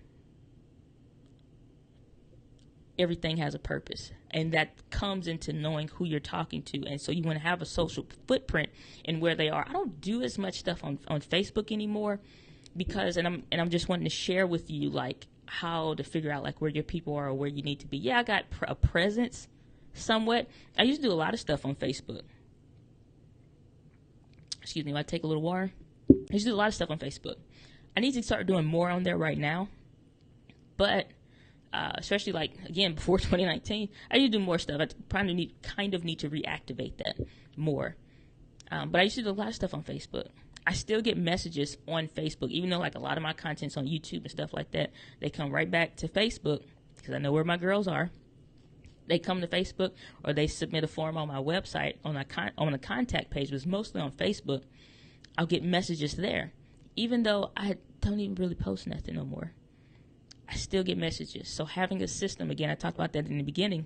Everything has a purpose, and that comes into knowing who you're talking to. And so you want to have a social footprint in where they are. I don't do as much stuff on Facebook anymore because, and I'm just wanting to share with you like how to figure out like where your people are or where you need to be. Yeah, I got a presence somewhat. I used to do a lot of stuff on Facebook. Excuse me, I take a little water. I used to do a lot of stuff on Facebook. I need to start doing more on there right now, but especially like, again, before 2019, I used to do more stuff. I probably need to reactivate that more. But I used to do a lot of stuff on Facebook. I still get messages on Facebook, even though like a lot of my content's on YouTube and stuff like that. They come right back to Facebook because I know where my girls are. They come to Facebook, or they submit a form on my website on a contact page, but it's mostly on Facebook. I'll get messages there, even though I don't even really post nothing no more. I still get messages. So having a system, again, I talked about that in the beginning.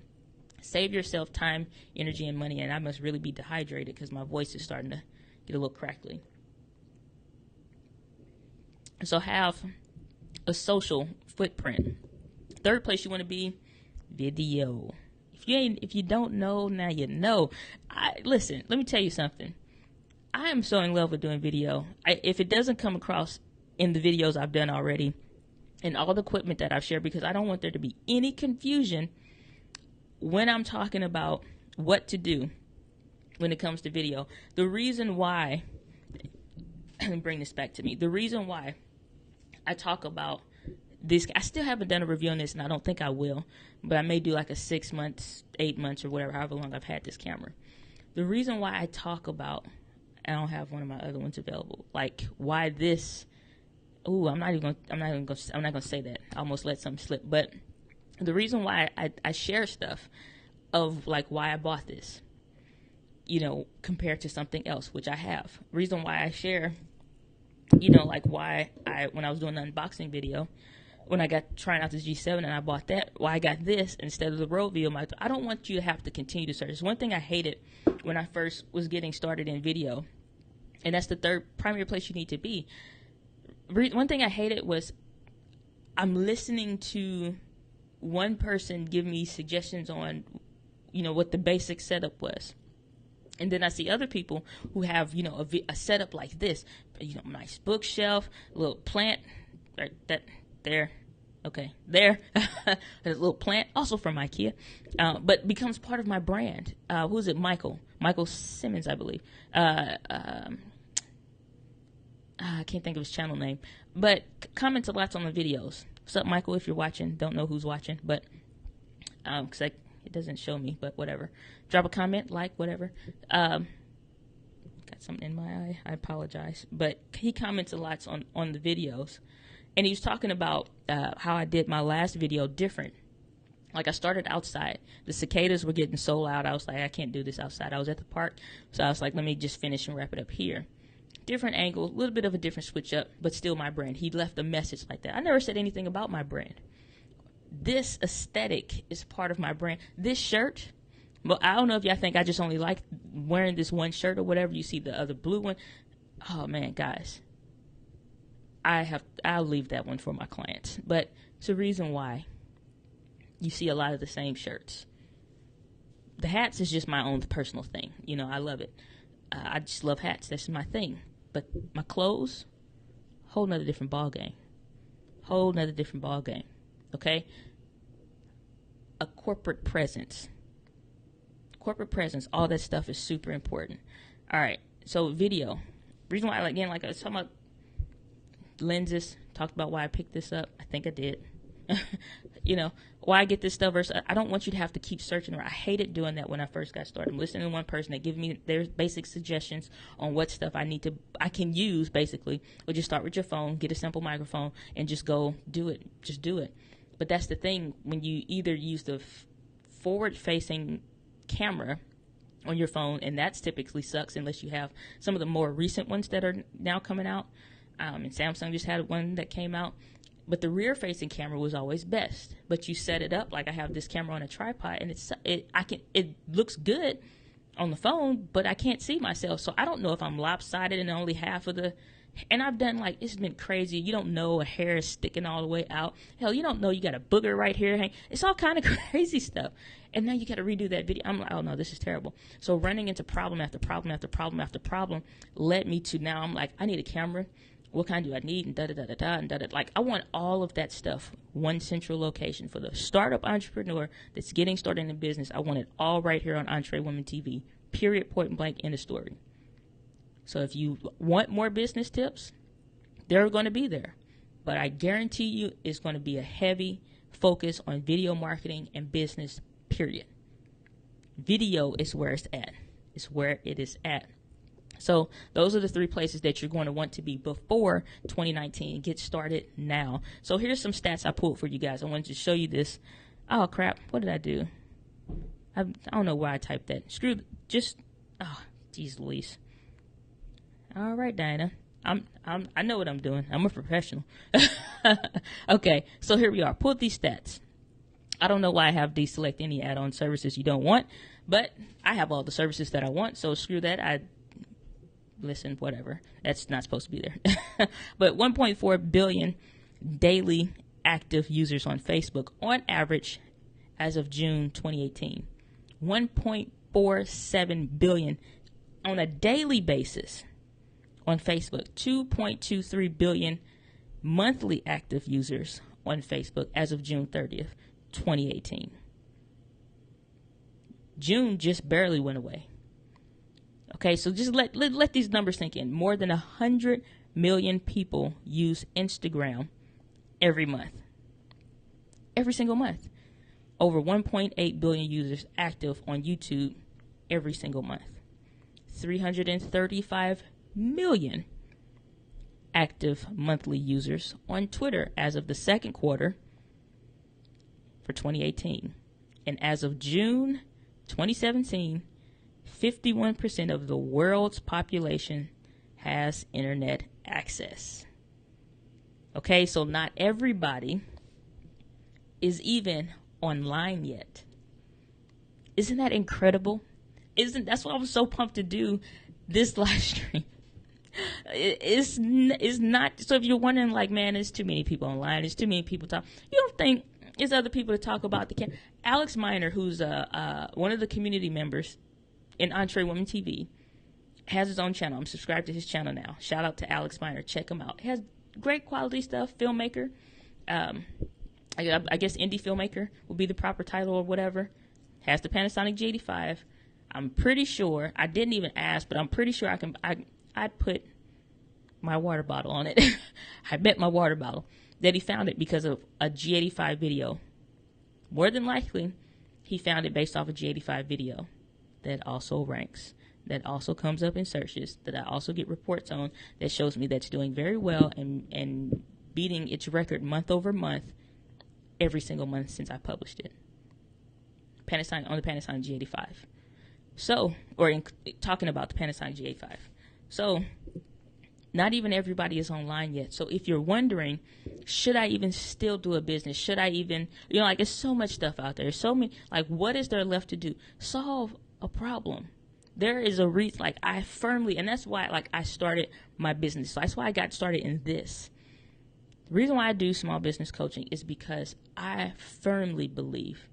Save yourself time, energy, and money. And I must really be dehydrated because my voice is starting to get a little crackly. So have a social footprint. Third place you want to be, video. If you don't know, now you know. Listen, let me tell you something. I am so in love with doing video. If it doesn't come across in the videos I've done already, and all the equipment that I've shared, because I don't want there to be any confusion when I'm talking about what to do when it comes to video. The reason why, bring this back to me, the reason why I talk about this, I still haven't done a review on this, and I don't think I will, but I may do like a 6 months, 8 months, or whatever, however long I've had this camera. The reason why I talk about, I don't have one of my other ones available, like why this. I'm not gonna say that. I almost let something slip. But the reason why I share stuff of like why I bought this, compared to something else, which I have. Reason why I share, like why when I was doing the unboxing video, when I got trying out the G7 and I bought that, why I got this instead of the Rode video. I don't want you to have to continue to search. It's one thing I hated when I first was getting started in video, and that's the third primary place you need to be. One thing I hated was I'm listening to one person give me suggestions on, what the basic setup was. And then I see other people who have, you know, a setup like this, you know, nice bookshelf, a little plant, right, that there, okay, there, a little plant, also from IKEA, but becomes part of my brand. Who is it? Michael Simmons, I believe. I can't think of his channel name, but comments a lot on the videos. What's up, Michael? If you're watching, don't know who's watching, but because it doesn't show me, but whatever. Drop a comment, like, whatever. Got something in my eye. I apologize. But he comments a lot on the videos. And he was talking about how I did my last video different. Like, I started outside. The cicadas were getting so loud. I was like, I can't do this outside. I was at the park. So I was like, let me just finish and wrap it up here. Different angle, a little bit of a different switch up, but still my brand. He left a message like that. I never said anything about my brand. This aesthetic is part of my brand. This shirt, well, I don't know if y'all think I just only like wearing this one shirt or whatever. You see the other blue one. Oh man, guys, I'll leave that one for my clients. But it's a reason why you see a lot of the same shirts. The hats is just my own personal thing. You know, I love it. I just love hats. That's my thing. But my clothes, whole nother different ball game. Whole nother different ball game. Okay? A corporate presence. Corporate presence, all that stuff is super important. All right. So video. Reason why, again, like I was talking about lenses, talked about why I picked this up. I think I did. You know, why I get this stuff versus I don't want you to have to keep searching. I hated doing that when I first got started. I'm listening to one person. They give me their basic suggestions on what stuff I can use basically. Or just start with your phone, get a simple microphone, and just go do it. Just do it. But that's the thing, when you either use the forward-facing camera on your phone, and that's typically sucks unless you have some of the more recent ones that are now coming out. And Samsung just had one that came out. But the rear-facing camera was always best. But you set it up like I have this camera on a tripod, and it looks good on the phone, but I can't see myself. So I don't know if I'm lopsided and only half of the. And I've done, like, it's been crazy. You don't know a hair is sticking all the way out. Hell, you don't know you got a booger right here. It's all kind of crazy stuff. And now you got to redo that video. I'm like, oh no, this is terrible. So running into problem after problem after problem after problem led me to now I'm like, I need a camera. What kind do I need? And da-da-da-da-da, and da-da. Like, I want all of that stuff, one central location. For the startup entrepreneur that's getting started in the business, I want it all right here on Entree Women TV. Period, point blank, end of story. So if you want more business tips, they're going to be there. But I guarantee you it's going to be a heavy focus on video marketing and business, period. Video is where it's at. It's where it is at. So those are the 3 places that you're going to want to be before 2019. Get started now. So here's some stats I pulled for you guys. I wanted to show you this. Oh, crap. What did I do? I don't know why I typed that. Oh, geez Louise. All right, Diana. I know what I'm doing. I'm a professional. Okay, so here we are. Pulled these stats. I don't know why I have these select any add-on services you don't want, but I have all the services that I want, so screw that. Listen, whatever. That's not supposed to be there. But 1.4 billion daily active users on Facebook on average as of June 2018. 1.47 billion on a daily basis on Facebook. 2.23 billion monthly active users on Facebook as of June 30th, 2018. June just barely went away. Okay, so just let these numbers sink in. More than 100 million people use Instagram every month. Every single month. Over 1.8 billion users active on YouTube every single month. 335 million active monthly users on Twitter as of the second quarter for 2018. And as of June 2017, 51% of the world's population has internet access. Okay, so not everybody is even online yet. Isn't that incredible? That's why I was so pumped to do this live stream. It's not, so if you're wondering, like, man, there's too many people online, there's too many people talk, you don't think there's other people to talk about the Alex Miner, who's one of the community members, in Entree Woman TV, has his own channel. I'm subscribed to his channel now. Shout out to Alex Miner. Check him out. He has great quality stuff. Filmmaker. I guess indie filmmaker would be the proper title or whatever. Has the Panasonic G85. I'm pretty sure, I didn't even ask, but I'm pretty sure I put my water bottle on it. I bet my water bottle that he found it because of a G85 video. More than likely, he found it based off a G85 video that also ranks, that also comes up in searches, that I also get reports on, that shows me that's doing very well and beating its record month over month every single month since I published it. Panasonic, on the Panasonic G85. So, talking about the Panasonic G85. So, not even everybody is online yet. So if you're wondering, should I even still do a business? Should I even, like, there's so much stuff out there. There's so many, like, what is there left to do? Solve a problem. There is a reason, like, I firmly, and that's why, like, I started my business. So that's why I got started in this. The reason why I do small business coaching is because I firmly believe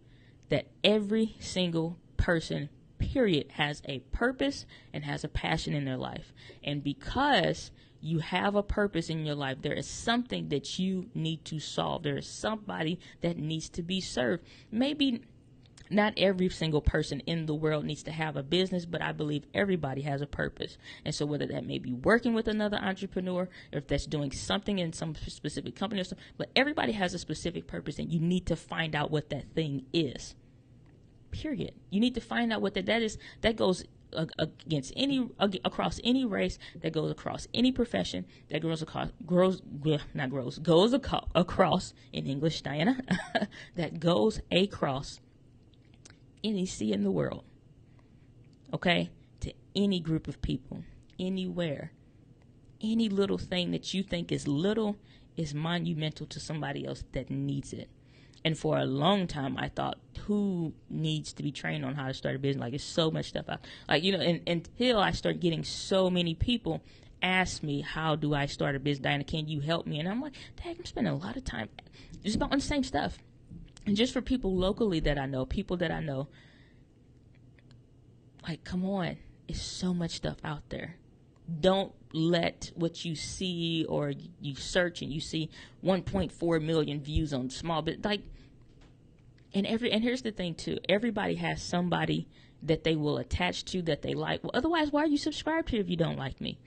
that every single person, period, has a purpose and has a passion in their life. And because you have a purpose in your life, there is something that you need to solve. There is somebody that needs to be served. Maybe not every single person in the world needs to have a business, but I believe everybody has a purpose. And so whether that may be working with another entrepreneur, or if that's doing something in some specific company or something, but everybody has a specific purpose, and you need to find out what that thing is. Period. You need to find out what that is. That goes against across any race, that goes across any profession, that goes across in English, Diana, that goes across any sea in the world. Okay? To any group of people, anywhere. Any little thing that you think is little is monumental to somebody else that needs it. And for a long time, I thought, who needs to be trained on how to start a business? Like, there's so much stuff out. Like, until I started getting so many people ask me, how do I start a business? Diana, can you help me? And I'm like, dang, I'm spending a lot of time just about on the same stuff. And just for people locally that I know, like, come on. It's so much stuff out there. Don't let what you see, or you search and you see 1.4 million views on small bit, like, and here's the thing too, everybody has somebody that they will attach to, that they like. Well, otherwise, why are you subscribed to if you don't like me?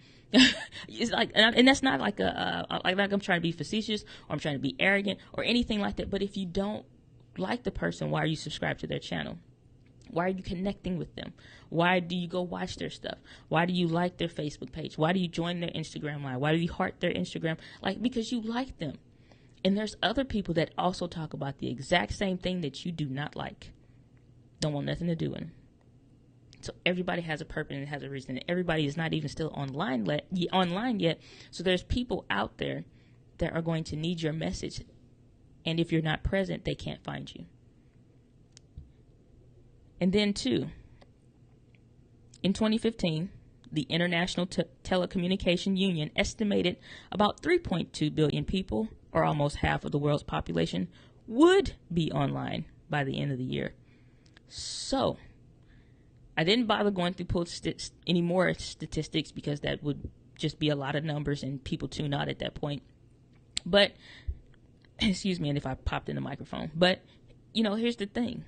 It's like, and that's not like like I'm trying to be facetious, or I'm trying to be arrogant or anything like that. But if you don't like the person, why are you subscribed to their channel? Why are you connecting with them? Why do you go watch their stuff? Why do you like their Facebook page? Why do you join their Instagram live? Why do you heart their Instagram? Like, because you like them. And there's other people that also talk about the exact same thing that you do not like. Don't want nothing to do with them. So everybody has a purpose and has a reason. And everybody is not even still online yet. So there's people out there that are going to need your message. And if you're not present, they can't find you. And then, too, in 2015, the International Telecommunication Union estimated about 3.2 billion people, or almost half of the world's population, would be online by the end of the year. So, I didn't bother going through any more statistics, because that would just be a lot of numbers and people tune out at that point. But, excuse me, and if I popped in the microphone. But, here's the thing.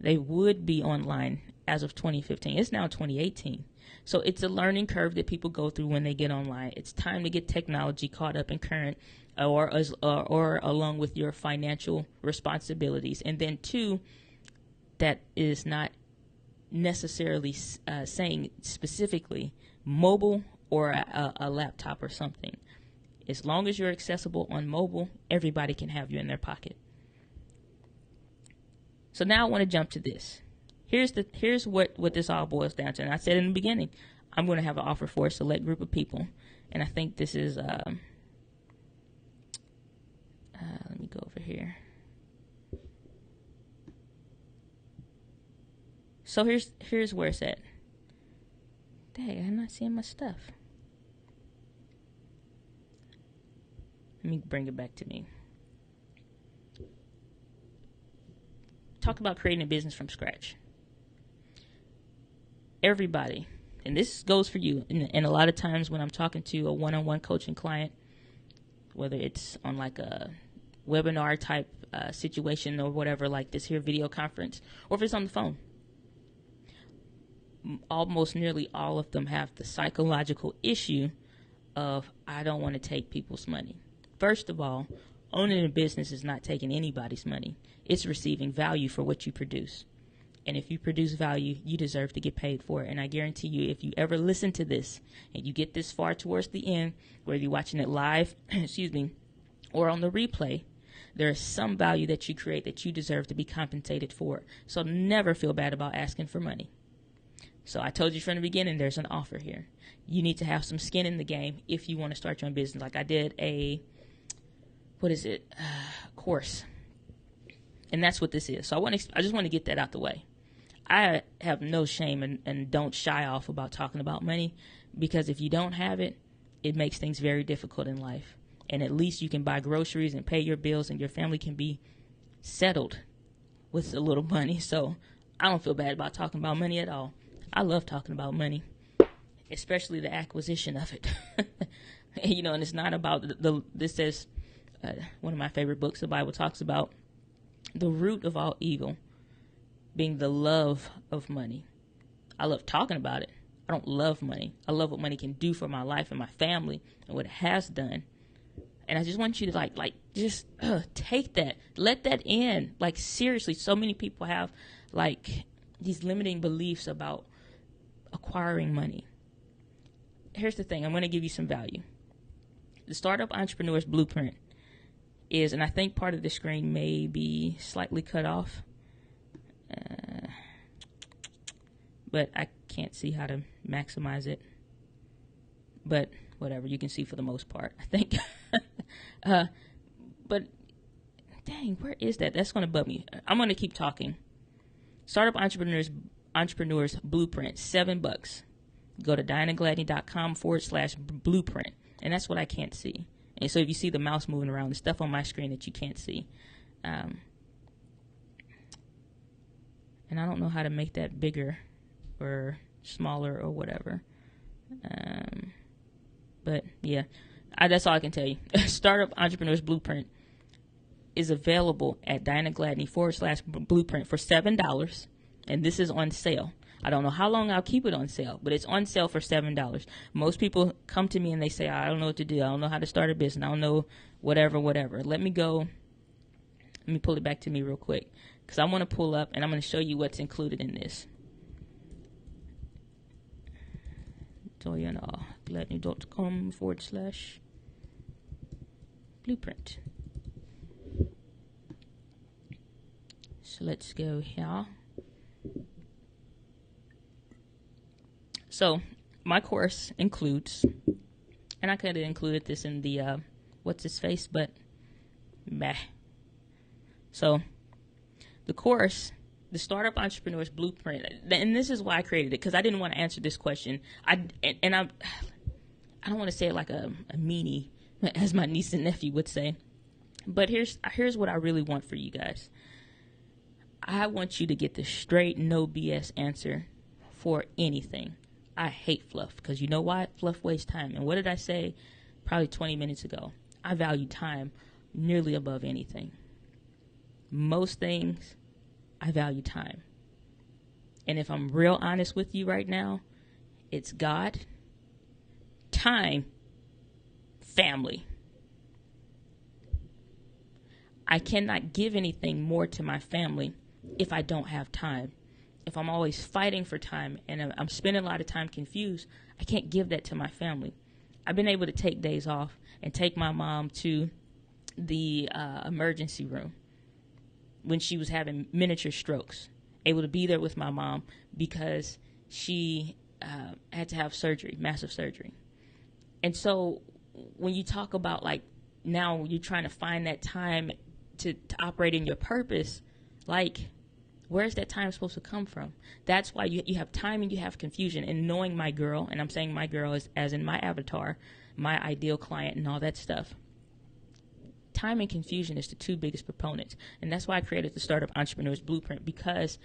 They would be online as of 2015. It's now 2018. So it's a learning curve that people go through when they get online. It's time to get technology caught up and current, or along with your financial responsibilities. And then, two, that is not necessarily saying specifically mobile or a laptop or something. As long as you're accessible on mobile, everybody can have you in their pocket. So now I want to jump to this. Here's what this all boils down to. And I said in the beginning, I'm going to have an offer for a select group of people. And I think this is, let me go over here. So here's where it's at. Dang, I'm not seeing my stuff. Let me bring it back to me. Talk about creating a business from scratch. everybody, and this goes for you, and a lot of times when I'm talking to a one-on-one coaching client, whether it's on like a webinar type situation or whatever, like this here video conference, or if it's on the phone, almost nearly all of them have the psychological issue of, I don't want to take people's money. First of all, owning a business is not taking anybody's money. It's receiving value for what you produce. And if you produce value, you deserve to get paid for it. And I guarantee you, if you ever listen to this and you get this far towards the end, whether you're watching it live, excuse me, or on the replay, there is some value that you create that you deserve to be compensated for. So never feel bad about asking for money. So I told you from the beginning, there's an offer here. You need to have some skin in the game if you want to start your own business. Like I did a, course. And that's what this is. So I just want to get that out the way. I have no shame and don't shy off about talking about money, because if you don't have it, it makes things very difficult in life. And at least you can buy groceries and pay your bills, and your family can be settled with a little money. So I don't feel bad about talking about money at all. I love talking about money, especially the acquisition of it. And it's not about this says, one of my favorite books, the Bible talks about the root of all evil being the love of money. I love talking about it. I don't love money. I love what money can do for my life and my family and what it has done. And I just want you to take that, let that in. Like seriously, so many people have like these limiting beliefs about acquiring money. Here's the thing. I'm going to give you some value. The Startup Entrepreneur's Blueprint is, and I think part of the screen may be slightly cut off, but I can't see how to maximize it. But whatever, you can see for the most part, I think. But dang, where is that? That's going to bug me. I'm going to keep talking. Startup Entrepreneurs Blueprint, $7. Go to dianagladney.com/blueprint. And that's what I can't see. And so if you see the mouse moving around, the stuff on my screen that you can't see. And I don't know how to make that bigger or smaller or whatever. But yeah, that's all I can tell you. Startup Entrepreneurs Blueprint is available at dianagladney.com/blueprint for $7. And this is on sale. I don't know how long I'll keep it on sale, but it's on sale for $7. Most people come to me and they say, I don't know what to do. I don't know how to start a business. I don't know whatever. Let me pull it back to me real quick, because I want to pull up and I'm going to show you what's included in this. Gladney.com/blueprint. So let's go here. So my course includes, and I could have included this in the what's his face, but meh. So the course, the Startup Entrepreneurs Blueprint, and this is why I created it, because I didn't want to answer this question. I don't want to say it like a meanie, as my niece and nephew would say. But here's what I really want for you guys. I want you to get the straight, no BS answer for anything. I hate fluff, because you know why? Fluff wastes time. And what did I say probably 20 minutes ago? I value time nearly above anything. Most things, I value time. And if I'm real honest with you right now, it's God, time, family. I cannot give anything more to my family if I don't have time. If I'm always fighting for time and I'm spending a lot of time confused, I can't give that to my family. I've been able to take days off and take my mom to the emergency room when she was having miniature strokes. Able to be there with my mom because she had to have surgery, massive surgery. And so when you talk about like now you're trying to find that time to operate in your purpose, like where's that time supposed to come from? That's why you have time and you have confusion. And knowing my girl, and I'm saying my girl as in my avatar, my ideal client and all that stuff, time and confusion is the two biggest proponents. And that's why I created the Startup Entrepreneurs Blueprint, because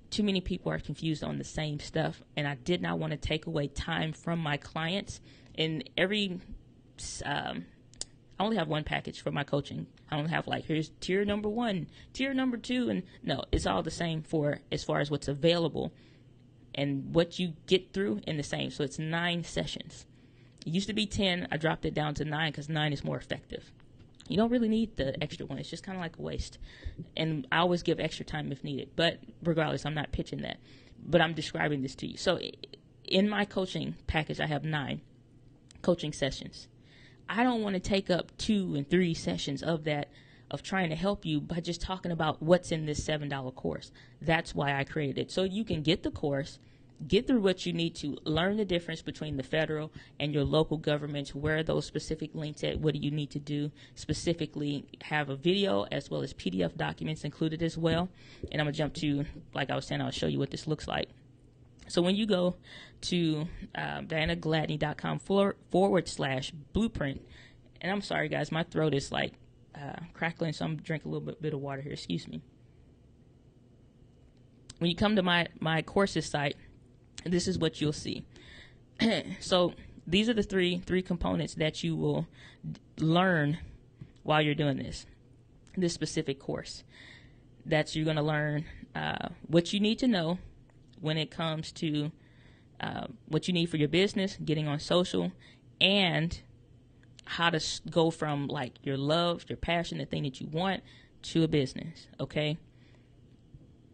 too many people are confused on the same stuff, and I did not want to take away time from my clients. And I only have one package for my coaching. I don't have like, here's tier number 1, tier number 2, and no, it's all the same for as far as what's available and what you get through in the same. So it's 9 sessions. It used to be 10. I dropped it down to 9 because 9 is more effective. You don't really need the extra one. It's just kind of like a waste. And I always give extra time if needed. But regardless, I'm not pitching that. But I'm describing this to you. So in my coaching package, I have 9 coaching sessions. I don't want to take up 2 and 3 sessions of that, of trying to help you by just talking about what's in this $7 course. That's why I created it. So you can get the course, get through what you need to, learn the difference between the federal and your local governments, where are those specific links at, what do you need to do, specifically have a video as well as PDF documents included as well. And I'm going to jump to, like I was saying, I'll show you what this looks like. So when you go to DianaGladney.com/blueprint, and I'm sorry guys, my throat is like crackling, so I'm going to drink a little bit of water here, excuse me. When you come to my courses site, this is what you'll see. So these are the three components that you will learn while you're doing this specific course. That's, you're going to learn what you need to know when it comes to what you need for your business, getting on social, and how to go from like your love, your passion, the thing that you want, to a business. Okay.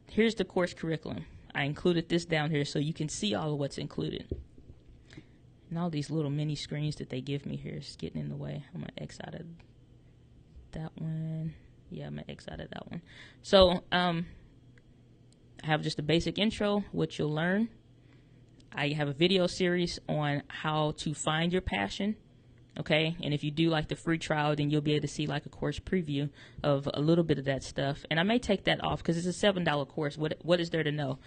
Here's the course curriculum. I included this down here so you can see all of what's included. And all these little mini screens that they give me here is getting in the way. I'm going to X out of that one. Yeah, I'm going to X out of that one. So I have just a basic intro, what you'll learn. I have a video series on how to find your passion. Okay, and if you do like the free trial, then you'll be able to see like a course preview of a little bit of that stuff. And I may take that off because it's a $7 course. What is there to know?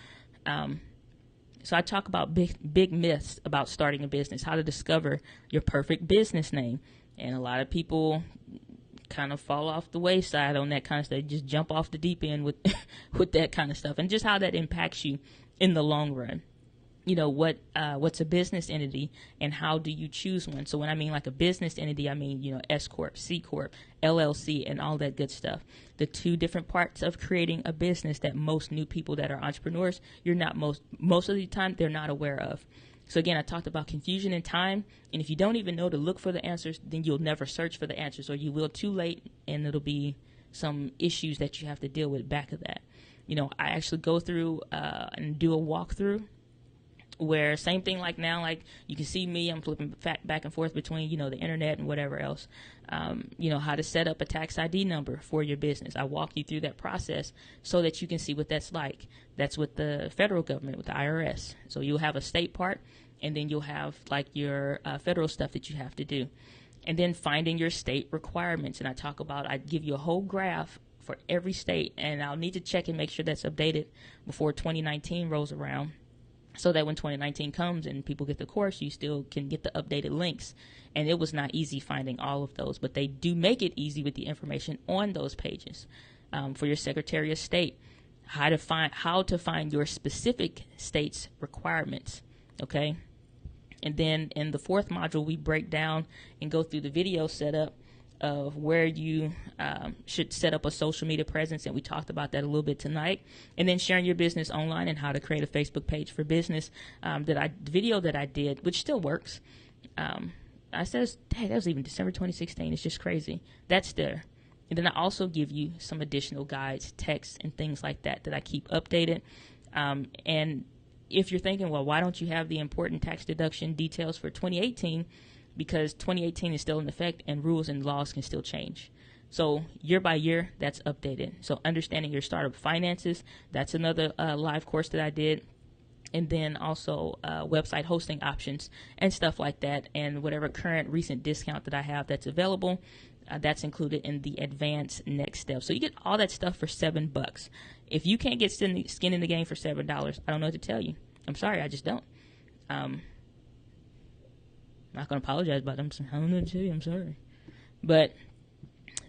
So I talk about big myths about starting a business, how to discover your perfect business name. And a lot of people kind of fall off the wayside on that kind of stuff. Just jump off the deep end with with that kind of stuff, and just how that impacts you in the long run. You know, what's a business entity and how do you choose one? So when I mean like a business entity, I mean, you know, S Corp, C Corp, LLC, and all that good stuff. The 2 different parts of creating a business that most new people that are entrepreneurs, you're not most of the time, they're not aware of. So again, I talked about confusion and time. And if you don't even know to look for the answers, then you'll never search for the answers, or you will too late, and it'll be some issues that you have to deal with back of that. You know, I actually go through and do a walkthrough, where same thing like now, like you can see me, I'm flipping back and forth between, you know, the internet and whatever else. You know, how to set up a tax ID number for your business. I walk you through that process so that you can see what that's like. That's with the federal government, with the IRS. So you'll have a state part, and then you'll have like your federal stuff that you have to do. And then finding your state requirements. And I give you a whole graph for every state, and I'll need to check and make sure that's updated before 2019 rolls around, so that when 2019 comes and people get the course, you still can get the updated links. And it was not easy finding all of those, but they do make it easy with the information on those pages. For your Secretary of State, how to find your specific state's requirements, okay? And then in the 4th module, we break down and go through the video setup of where you should set up a social media presence, and we talked about that a little bit tonight. And then sharing your business online and how to create a Facebook page for business. The video that I did, which still works. I says, hey, that was even December 2016. It's just crazy. That's there. And then I also give you some additional guides, texts, and things like that I keep updated. And if you're thinking, well, why don't you have the important tax deduction details for 2018? Because 2018 is still in effect, and rules and laws can still change. So year by year, that's updated. So understanding your startup finances, that's another live course that I did. And then also website hosting options and stuff like that, and whatever current recent discount that I have that's available, that's included in the advanced next step. So you get all that stuff for $7. If you can't get skin in the game for $7, I don't know what to tell you. I'm sorry, I just don't. I'm not going to apologize about them. I don't know what to tell you. I'm sorry. But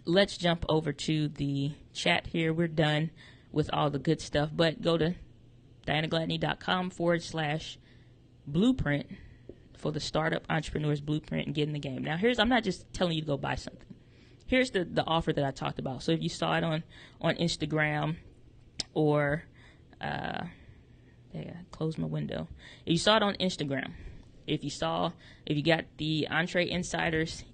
let's jump over to the chat here. We're done with all the good stuff. But go to DianaGladney.com/blueprint for the Startup Entrepreneur's Blueprint and get in the game. Now, I'm not just telling you to go buy something. Here's the offer that I talked about. So if you saw it on Instagram or, close my window. If you saw it on Instagram, if you got the Entree Insiders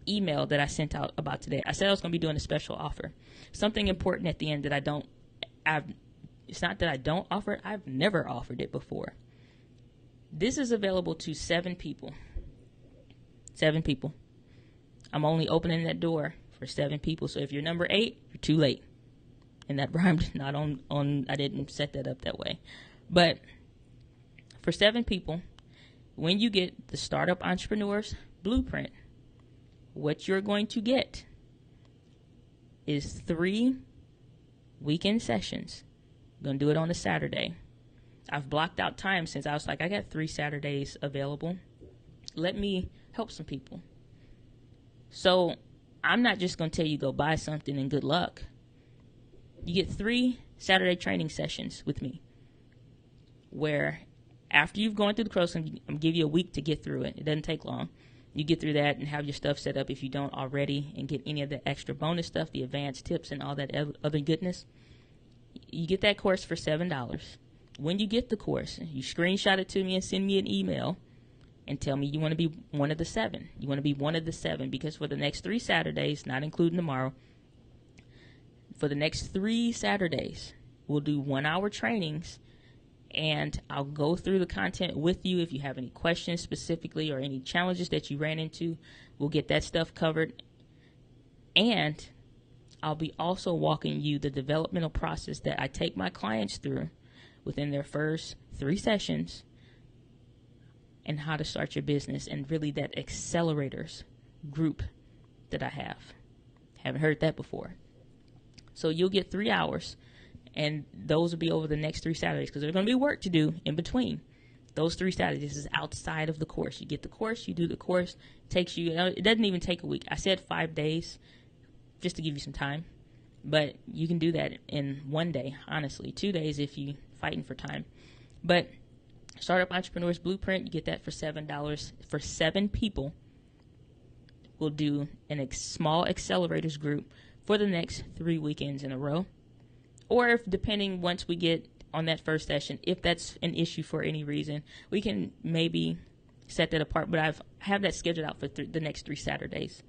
email that I sent out about today, I said I was going to be doing a special offer. Something important at the end that it's not that I don't offer it, I've never offered it before. This is available to 7 people. 7 people. I'm only opening that door for 7 people. So if you're number 8, you're too late. And that rhymed not on I didn't set that up that way. But for 7 people, when you get the Startup Entrepreneur's Blueprint, what you're going to get is 3 weekend sessions. I'm going to do it on a Saturday. I've blocked out time since I was like, I got 3 Saturdays available. Let me help some people. So I'm not just going to tell you go buy something and good luck. You get 3 Saturday training sessions with me where after you've gone through the course, I'm going to give you a week to get through it. It doesn't take long. You get through that and have your stuff set up if you don't already and get any of the extra bonus stuff, the advanced tips and all that other goodness. You get that course for $7. When you get the course, you screenshot it to me and send me an email and tell me you want to be one of the 7. You want to be one of the 7 because for the next 3 Saturdays, not including tomorrow, for the next 3 Saturdays, we'll do 1-hour trainings and I'll go through the content with you. If you have any questions specifically or any challenges that you ran into, we'll get that stuff covered. And I'll be also walking you the developmental process that I take my clients through within their first 3 sessions and how to start your business and really that accelerators group that I have. Haven't heard that before. So you'll get 3 hours and those will be over the next 3 Saturdays because there's going to be work to do in between. Those 3 Saturdays is outside of the course. You get the course, you do the course, it doesn't even take a week. I said 5 days just to give you some time, but you can do that in 1 day, honestly. 2 days if you fighting for time. But Startup Entrepreneur's Blueprint, you get that for $7 for 7 people. We'll do a small accelerators group for the next 3 weekends in a row. Or if depending once we get on that first session, if that's an issue for any reason, we can maybe set that apart. But I have that scheduled out for the next 3 Saturdays.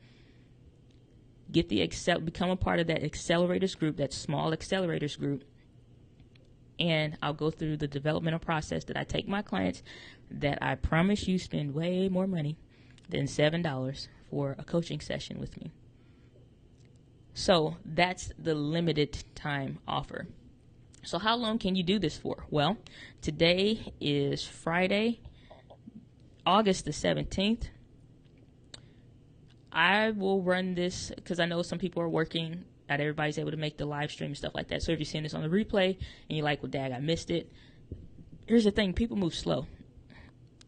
Become a part of that accelerators group, that small accelerators group. And I'll go through the developmental process that I take my clients that I promise you spend way more money than $7 for a coaching session with me. So that's the limited time offer. So how long can you do this for? Well, today is Friday, August the 17th. I will run this because I know some people are working. Not everybody's able to make the live stream and stuff like that. So if you're seeing this on the replay and you're like, well, dag, I missed it. Here's the thing. People move slow.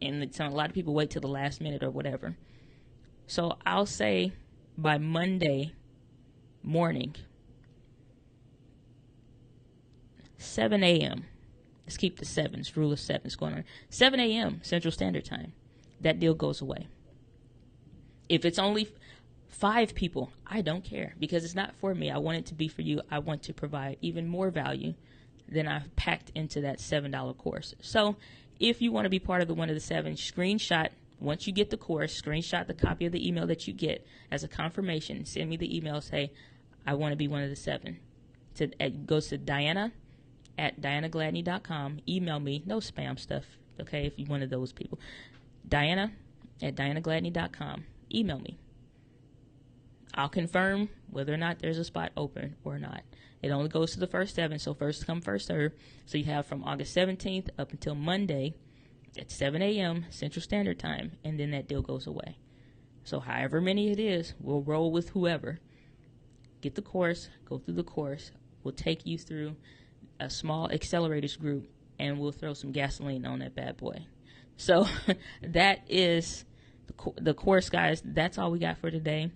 And a lot of people wait till the last minute or whatever. So I'll say by Monday morning, 7 a.m. Let's keep the 7s, rule of 7s going on. 7 a.m. Central Standard Time. That deal goes away. If it's only 5 people, I don't care because it's not for me. I want it to be for you. I want to provide even more value than I've packed into that $7 course. So if you want to be part of the one of the 7, screenshot, once you get the course, screenshot the copy of the email that you get as a confirmation. Send me the email, say, I want to be one of the 7. It goes to Diana@DianaGladney.com. Email me. No spam stuff, okay, if you're one of those people. Diana@DianaGladney.com. Email me. I'll confirm whether or not there's a spot open or not. It only goes to the first 7, so first come, first serve. So you have from August 17th up until Monday at 7 a.m. Central Standard Time, and then that deal goes away. So however many it is, we'll roll with whoever. Get the course, go through the course. We'll take you through a small accelerators group, and we'll throw some gasoline on that bad boy. So that is the course, guys. That's all we got for today.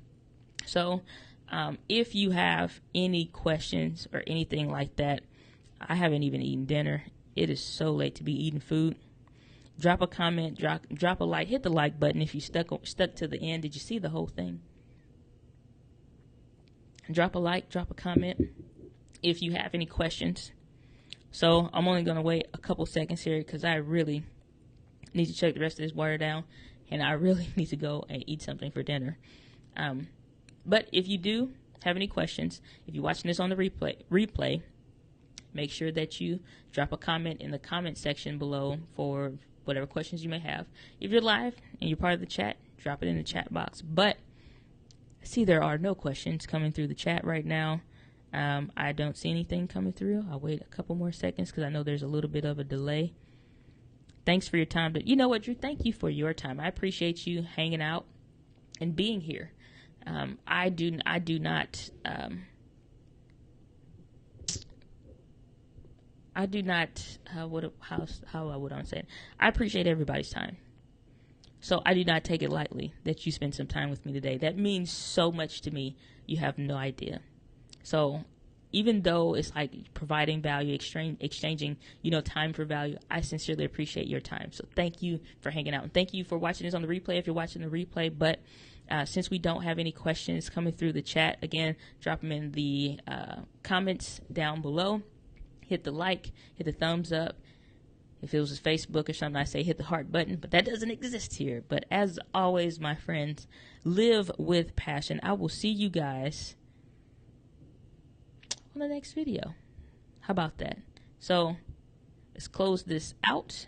So if you have any questions or anything like that, I haven't even eaten dinner. It is so late to be eating food. Drop a comment, drop a like, hit the like button if you stuck to the end. Did you see the whole thing? Drop a like, drop a comment if you have any questions. So I'm only going to wait a couple seconds here because I really need to check the rest of this water down, and I really need to go and eat something for dinner. But if you do have any questions, if you're watching this on the replay, make sure that you drop a comment in the comment section below for whatever questions you may have. If you're live and you're part of the chat, drop it in the chat box. But I see there are no questions coming through the chat right now. I don't see anything coming through. I'll wait a couple more seconds because I know there's a little bit of a delay. Thanks for your time. But you know what, Drew? Thank you for your time. I appreciate you hanging out and being here. I do not how would I say it? I appreciate everybody's time. So I do not take it lightly that you spend some time with me today. That means so much to me. You have no idea. So even though it's like providing value, exchanging, time for value, I sincerely appreciate your time. So thank you for hanging out. And thank you for watching this on the replay if you're watching the replay. But since we don't have any questions coming through the chat, again, drop them in the comments down below. Hit the like, hit the thumbs up. If it was Facebook or something, I say hit the heart button, but that doesn't exist here. But as always, my friends, live with passion. I will see you guys on the next video. How about that? So let's close this out